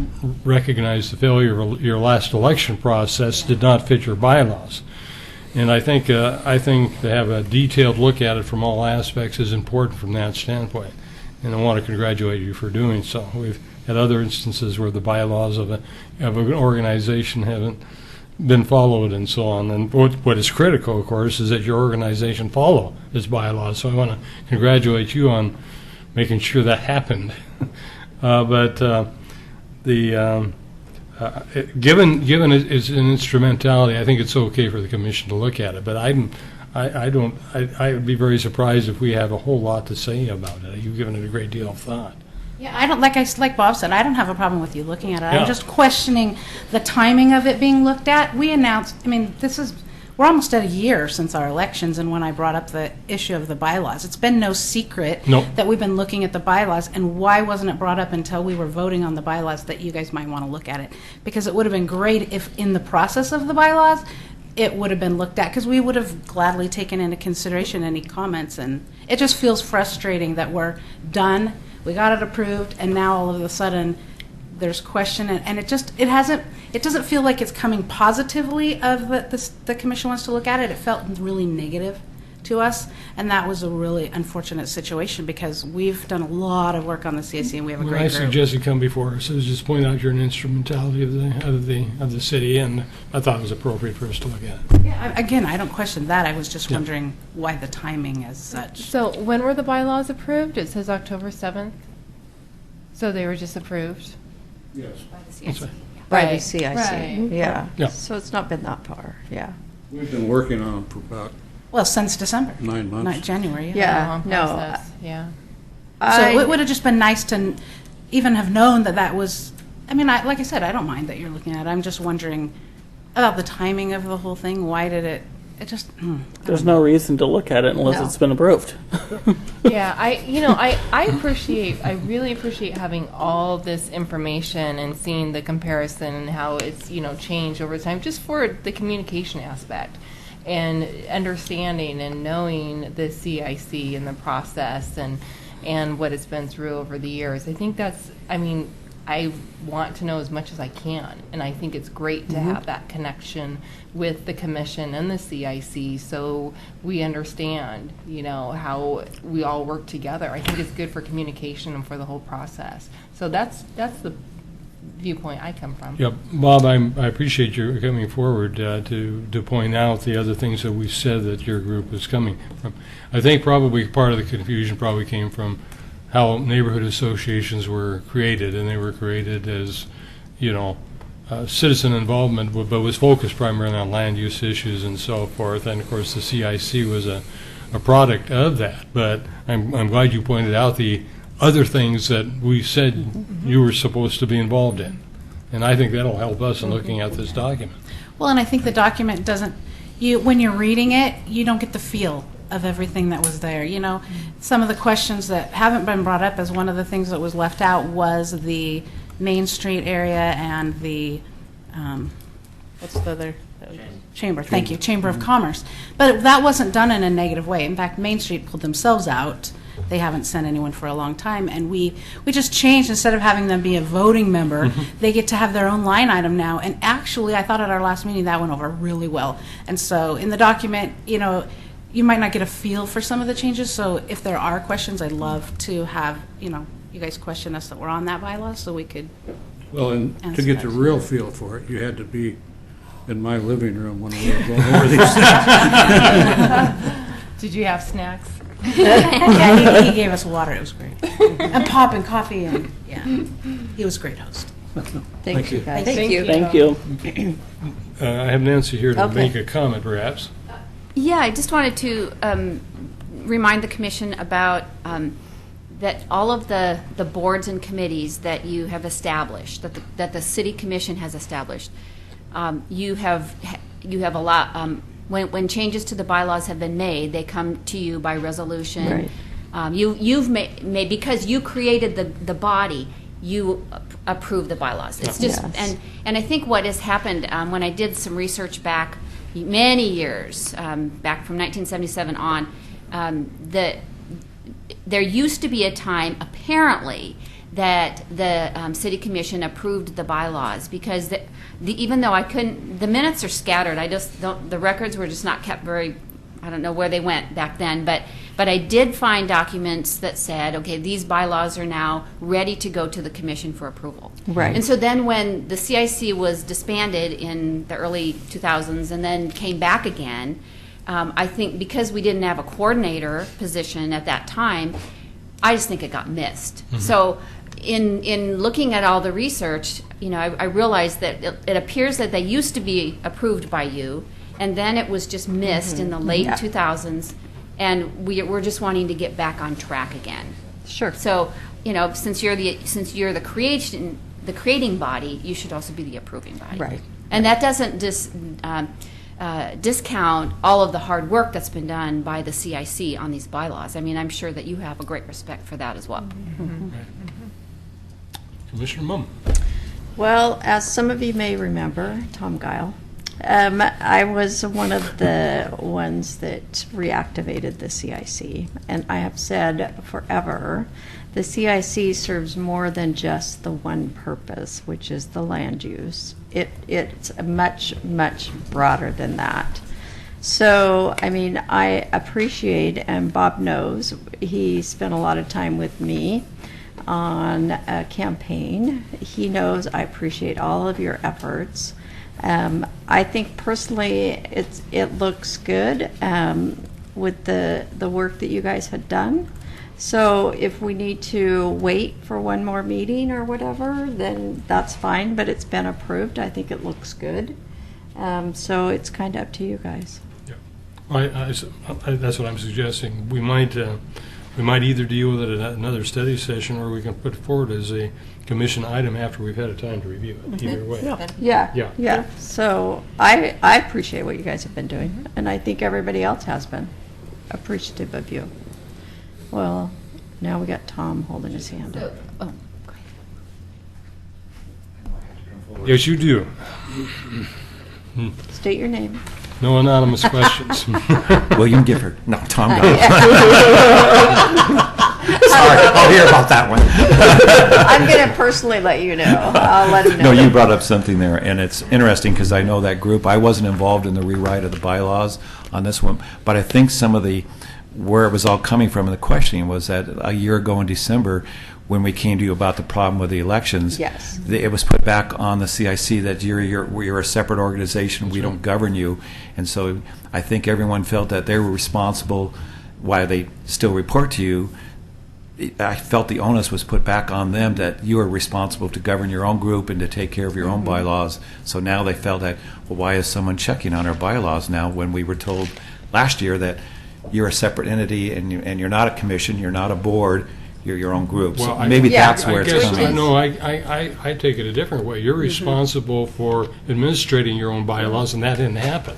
recognized the failure of your last election process did not fit your bylaws. And I think to have a detailed look at it from all aspects is important from that standpoint. And I want to congratulate you for doing so. We've had other instances where the bylaws of an organization haven't been followed and so on. And what is critical, of course, is that your organization follow its bylaws. So I want to congratulate you on making sure that happened. Given it's an instrumentality, I think it's okay for the commission to look at it. But I would be very surprised if we have a whole lot to say about it. You've given it a great deal of thought. Yeah, I don't like Bob said, I don't have a problem with you looking at it. Yeah. I'm just questioning the timing of it being looked at. We announced, we're almost at a year since our elections and when I brought up the issue of the bylaws. It's been no secret that we've been looking at the bylaws, and why wasn't it brought up until we were voting on the bylaws that you guys might want to look at it? Because it would have been great if in the process of the bylaws it would have been looked at, because we would have gladly taken into consideration any comments, and it just feels frustrating that we're done. We got it approved, and now all of a sudden there's question, and it doesn't feel like it's coming positively of the commission wants to look at it. It felt really negative to us, and that was a really unfortunate situation because we've done a lot of work on the CIC and we have a great I group. suggested come before us, is just point out you're an instrumentality of the city, and I thought it was appropriate for us to look at it. Yeah, again, I don't question that. I was just wondering why the timing as such. So when were the bylaws approved? It says October 7th. So they were just approved? Yes. By the CIC. By Right. the CIC, Right. yeah. So it's not been that far, yeah. We've been working on them for about Well, since December. 9 months. Not January. Yeah, Long no. process, yeah. So it would have just been nice to even have known that was, like I said, I don't mind that you're looking at it. I'm just wondering about the timing of the whole thing. Why did it just... There's no reason to look at it unless No. it's been approved. Yeah, I really appreciate having all this information and seeing the comparison and how it's, changed over time, just for the communication aspect and understanding and knowing the CIC and the process and what it's been through over the years. I think I want to know as much as I can, and I think it's great to have that connection with the commission and the CIC so we understand, how we all work together. I think it's good for communication and for the whole process. So that's the viewpoint I come from. Yep, Bob, I appreciate your coming forward to point out the other things that we said that your group is coming from. I think probably part of the confusion probably came from how neighborhood associations were created, and they were created as, citizen involvement, but was focused primarily on land use issues and so forth. And of course, the CIC was a product of that. But I'm glad you pointed out the other things that we said you were supposed to be involved in, and I think that'll help us in looking at this document. Well, and I think the document doesn't, when you're reading it, you don't get the feel of everything that was there. Some of the questions that haven't been brought up as one of the things that was left out was the Main Street area and the, what's the other, Chamber, thank you, Chamber of Commerce. But that wasn't done in a negative way. In fact, Main Street pulled themselves out. They haven't sent anyone for a long time, and we just changed, instead of having them be a voting member, they get to have their own line item now. And actually, I thought at our last meeting that went over really well. And so in the document, you know, you might not get a feel for some of the changes, so if there are questions, I'd love to have, you know, you guys question us that we're on that bylaw, so we could. Well, and to answer get the those. real feel for it, you had to be in my living room when we were going over these things. Did you have snacks? Yeah, he gave us water. It was great. And pop and coffee, and yeah, he was a great host. Thank you, guys. Thank you. Thank you. I have Nancy here to Okay. make a comment, perhaps. Yeah, I just wanted to remind the commission about that all of the boards and committees that you have established, that the city commission has established, you have a lot. When changes to the bylaws have been made, they come to you by resolution. Right. You've made because you created the body. You approve the bylaws. It's just Yes. and I think what has happened when I did some research back many years, back from 1977 on, that there used to be a time, apparently, that the city commission approved the bylaws because even though I couldn't, the minutes are scattered. I just don't. The records were just not kept very. I don't know where they went back then, but I did find documents that said, okay, these bylaws are now ready to go to the commission for approval. Right. And so then when the CIC was disbanded in the early 2000s and then came back again, I think because we didn't have a coordinator position at that time, I just think it got missed. So in looking at all the research, you know, I realized that it appears that they used to be approved by you, and then it was just missed in the late 2000s, and we're just wanting to get back on track again. Sure. So, you know, since you're the creating body, you should also be the approving body. Right. And that doesn't discount all of the hard work that's been done by the CIC on these bylaws. I mean, I'm sure that you have a great respect for that as well. Commissioner Mum. Well, as some of you may remember, Tom Guile, I was one of the ones that reactivated the CIC, and I have said forever, the CIC serves more than just the one purpose, which is the land use. It's much, much broader than that. So, I mean, I appreciate, and Bob knows, he spent a lot of time with me on a campaign. He knows I appreciate all of your efforts. I think personally it looks good with the work that you guys had done. So if we need to wait for one more meeting or whatever, then that's fine, but it's been approved. I think it looks good. So it's kind of up to you guys. Yeah. That's what I'm suggesting. We might either deal with it at another study session, or we can put it forward as a commission item after we've had a time to review it. Either way. Yeah. So I appreciate what you guys have been doing, and I think everybody else has been appreciative of you. Well, now we got Tom holding his hand up. Oh, Yes, you do. State your name. No anonymous questions. William Gifford. No, Tom Guile. Sorry, I'll hear about that one. I'm going to personally let you know. I'll let him know. No, you brought up something there, and it's interesting because I know that group. I wasn't involved in the rewrite of the bylaws on this one, but I think some of where it was all coming from in the questioning was that a year ago in December, when we came to you about the problem with the elections, yes, it was put back on the CIC that you're a separate organization, we don't govern you. And so I think everyone felt that they were responsible while they still report to you. I felt the onus was put back on them that you are responsible to govern your own group and to take care of your own bylaws. So now they felt that, well, why is someone checking on our bylaws now when we were told last year that you're a separate entity and you're not a commission, you're not a board, you're your own group. Well, so maybe that's where it's coming. No, I take it a different way. You're responsible for administrating your own bylaws, and that didn't happen.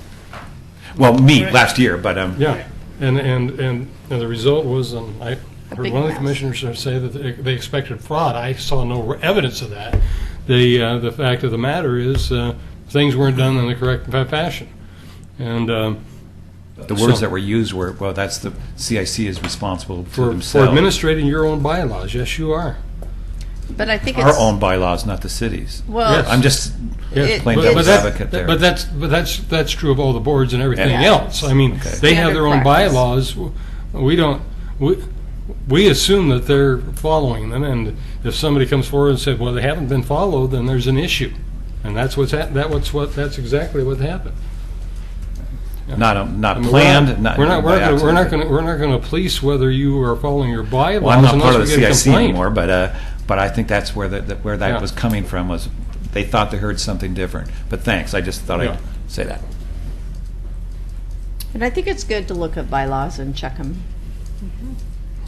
Well, last year, but yeah, and the result was I heard one of the commissioners say that they expected fraud. I saw no evidence of that. The fact of the matter is, things weren't done in the correct fashion. And The words that were used were, well, that's the CIC is responsible for for themselves. administrating your own bylaws, yes, you are. But I think Our it's, own bylaws, not the city's. well, Yes. I'm just Yes, playing but- devil's but that- advocate there. But that's true of all the boards and everything Yeah. else. I mean, Okay. they have their own Standard practice. bylaws. We don't. We assume that they're following them, and if somebody comes forward and said, "Well, they haven't been followed," then there's an issue, and that's that's exactly what happened. not I mean, planned. We're not by accident. going to police whether you are following your bylaws. Well, I'm not part of unless the we get a CIC complaint. anymore, but I think that's where that Yeah. was coming from. Was they thought they heard something different? But thanks, I just thought Yeah. I'd say that. and I think it's good to look at bylaws and check them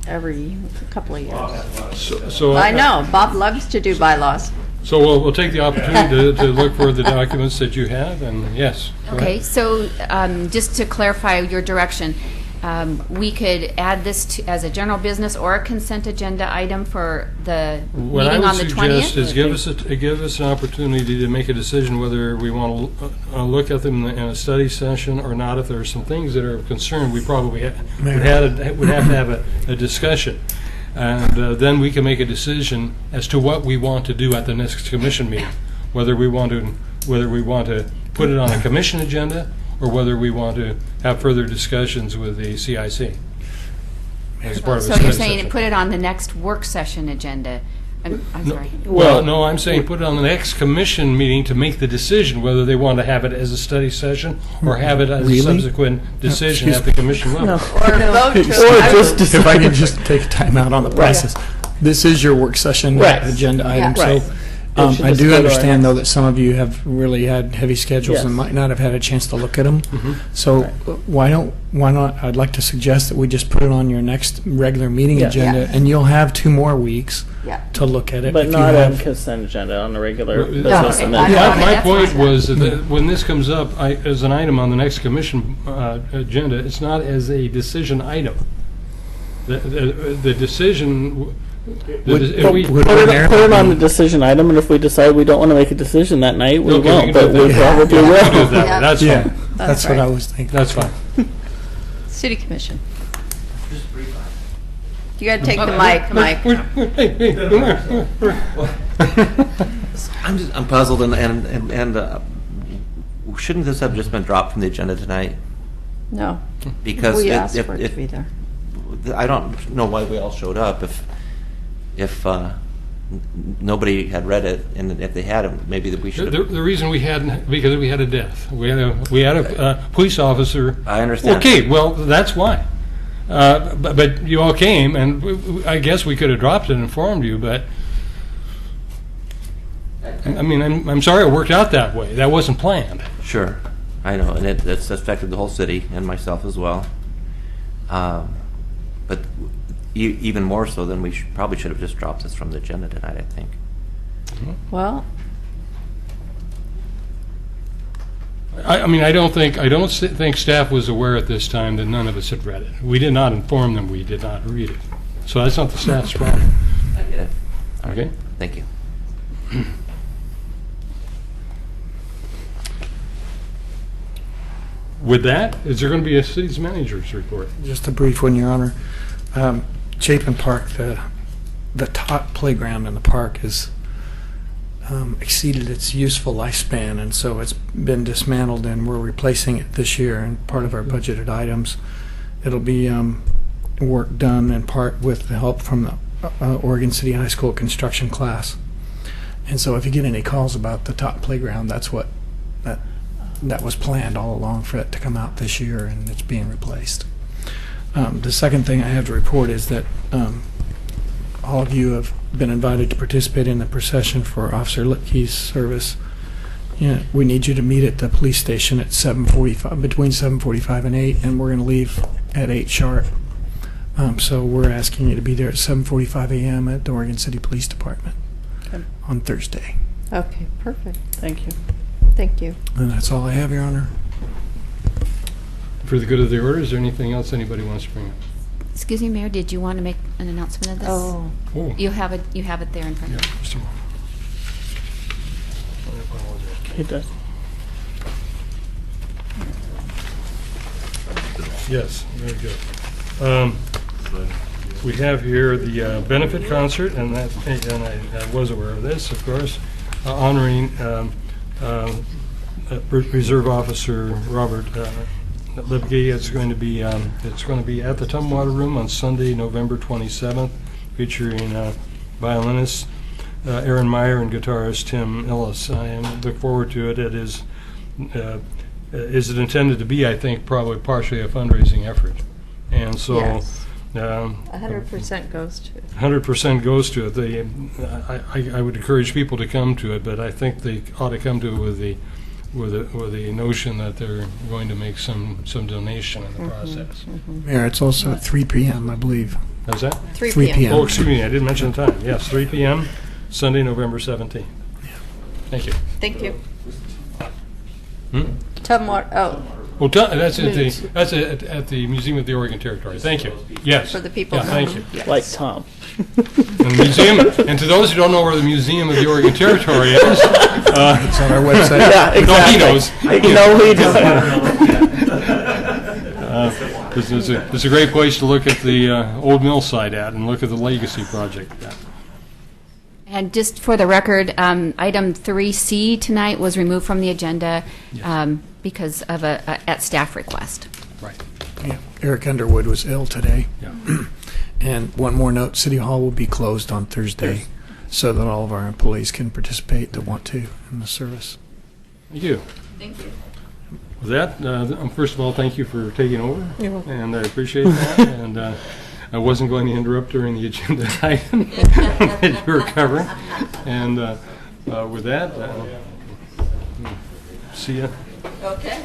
every couple of years. So I know, Bob loves to do bylaws. So we'll take the opportunity to look for the documents that you have, and yes. go Okay, ahead. so just to clarify your direction, we could add this as a general business or a consent agenda item for the What I meeting would on the suggest 20th? is give us an opportunity to make a decision whether we want to look at them in a study session or not. If there are some things that are of concern, we probably would have to have a discussion. And then we can make a decision as to what we want to do at the next commission meeting, whether we want to put it on a commission agenda or whether we want to have further discussions with the CIC as part of a So study you're saying session. put it on the next work session agenda? I'm sorry. Well, no, I'm saying put it on the next commission meeting to make the decision whether they want to have it as a study session or have it as a Really? subsequent decision excuse at the commission level. Or vote to. If I can just take a time out on the process. This is your work session Right. agenda item, Yeah. Right. so It should I just do go to our understand, though, next- that some of you have really had heavy schedules and Yes. might not have had a chance to look at them. Mm-hmm. So why not, I'd like to suggest that we just put it on your next regular meeting Yeah. agenda, Yeah. and you'll have 2 more weeks Yeah. to look at it. But If you not on have- consent agenda, on the regular No, business okay. amendment. Yeah. My that's point fine. was that when this comes up as an item on the next commission agenda, it's not as a decision item. The decision. if we- would- Put it on the decision item, and if we decide we don't want to make a decision that night, we Okay, won't, can but do we that. probably Yeah, we can do will. it that way. Yeah. That's Yeah, fine. that's what right. I was thinking. That's fine. City Commission. You gotta take the mic, Mike. I'm puzzled, and shouldn't this have just been dropped from the agenda tonight? No, Because we it- asked if- for it to if- be there. I don't know why we all showed up if nobody had read it, and if they had, maybe that we should have. The reason we hadn't, because we had a death. We had a police officer. I understand. Okay, well, that's why. But you all came, and I guess we could have dropped it and informed you, but, I mean, I'm sorry it worked out that way. That wasn't planned. Sure, I know, and it's affected the whole city and myself as well. But even more so than we probably should have just dropped this from the agenda tonight, I think. Well, I mean, I don't think staff was aware at this time that none of us had read it. We did not inform them we did not read it. So that's not the staff's problem. I get it. All right. Okay? Thank you. With that, is there going to be a city's manager's report? Just a brief one, Your Honor. Chapin Park, the top playground in the park has exceeded its useful lifespan, and so it's been dismantled, and we're replacing it this year. And part of our budgeted items, it'll be work done in part with the help from the Oregon City High School construction class. And so, if you get any calls about the top playground, that's what that was planned all along for it to come out this year, and it's being replaced. The second thing I have to report is that all of you have been invited to participate in the procession for Officer Litke's service. We need you to meet at the police station at 7:45, between 7:45 and 8, and we're going to leave at 8 sharp. So we're asking you to be there at 7:45 a.m. at the Oregon City Police Department on Thursday. okay, perfect. Thank you. Thank you. And that's all I have, Your Honor. For the good of the order, is there anything else anybody wants to bring up? Excuse me, Mayor, did you want to make an announcement of this? Oh, Oh, You have it there in front yeah, of you. just a moment. I apologize. He does. Yes, very good. We have here the benefit concert, and I was aware of this, of course, honoring Reserve Officer Robert Lipke. It's going to be at the Tumwater Room on Sunday, November 27th, featuring violinist Aaron Meyer and guitarist Tim Ellis. I look forward to it. It is it intended to be, I think, probably partially a fundraising effort, and so. Yes. 100% goes to it. 100% goes to it. I would encourage people to come to it, but I think they ought to come to it with the notion that they're going to make some donation in the process. Mayor, it's also at 3 p.m., I believe. How's that? 3 3 p.m. Oh, excuse me, I didn't mention the time. Yes, 3 p.m., Sunday, November 17th. Thank you. Thank you. Hmm? Oh, that's at the Museum of the Oregon Territory. Thank you. Yes. For the people Yeah, thank you. Yes. Like Tom. The museum, and to those who don't know where the Museum of the Oregon Territory is, It's on our website. Yeah, exactly. No, he knows. No, he doesn't. It's a great place to look at the old mill site at and look at the Legacy project at. And just for the record, item 3C tonight was removed from the agenda because of at staff request. Right. Yeah. Eric Underwood was ill today. Yeah. And one more note, City Hall will be closed on Thursday so that all of our employees can participate that want to in the service. Thank you. Thank you. With that, first of all, thank you for taking over. You're welcome. And I appreciate that. And I wasn't going to interrupt during the agenda item that you were covering. And with that, see ya. Okay.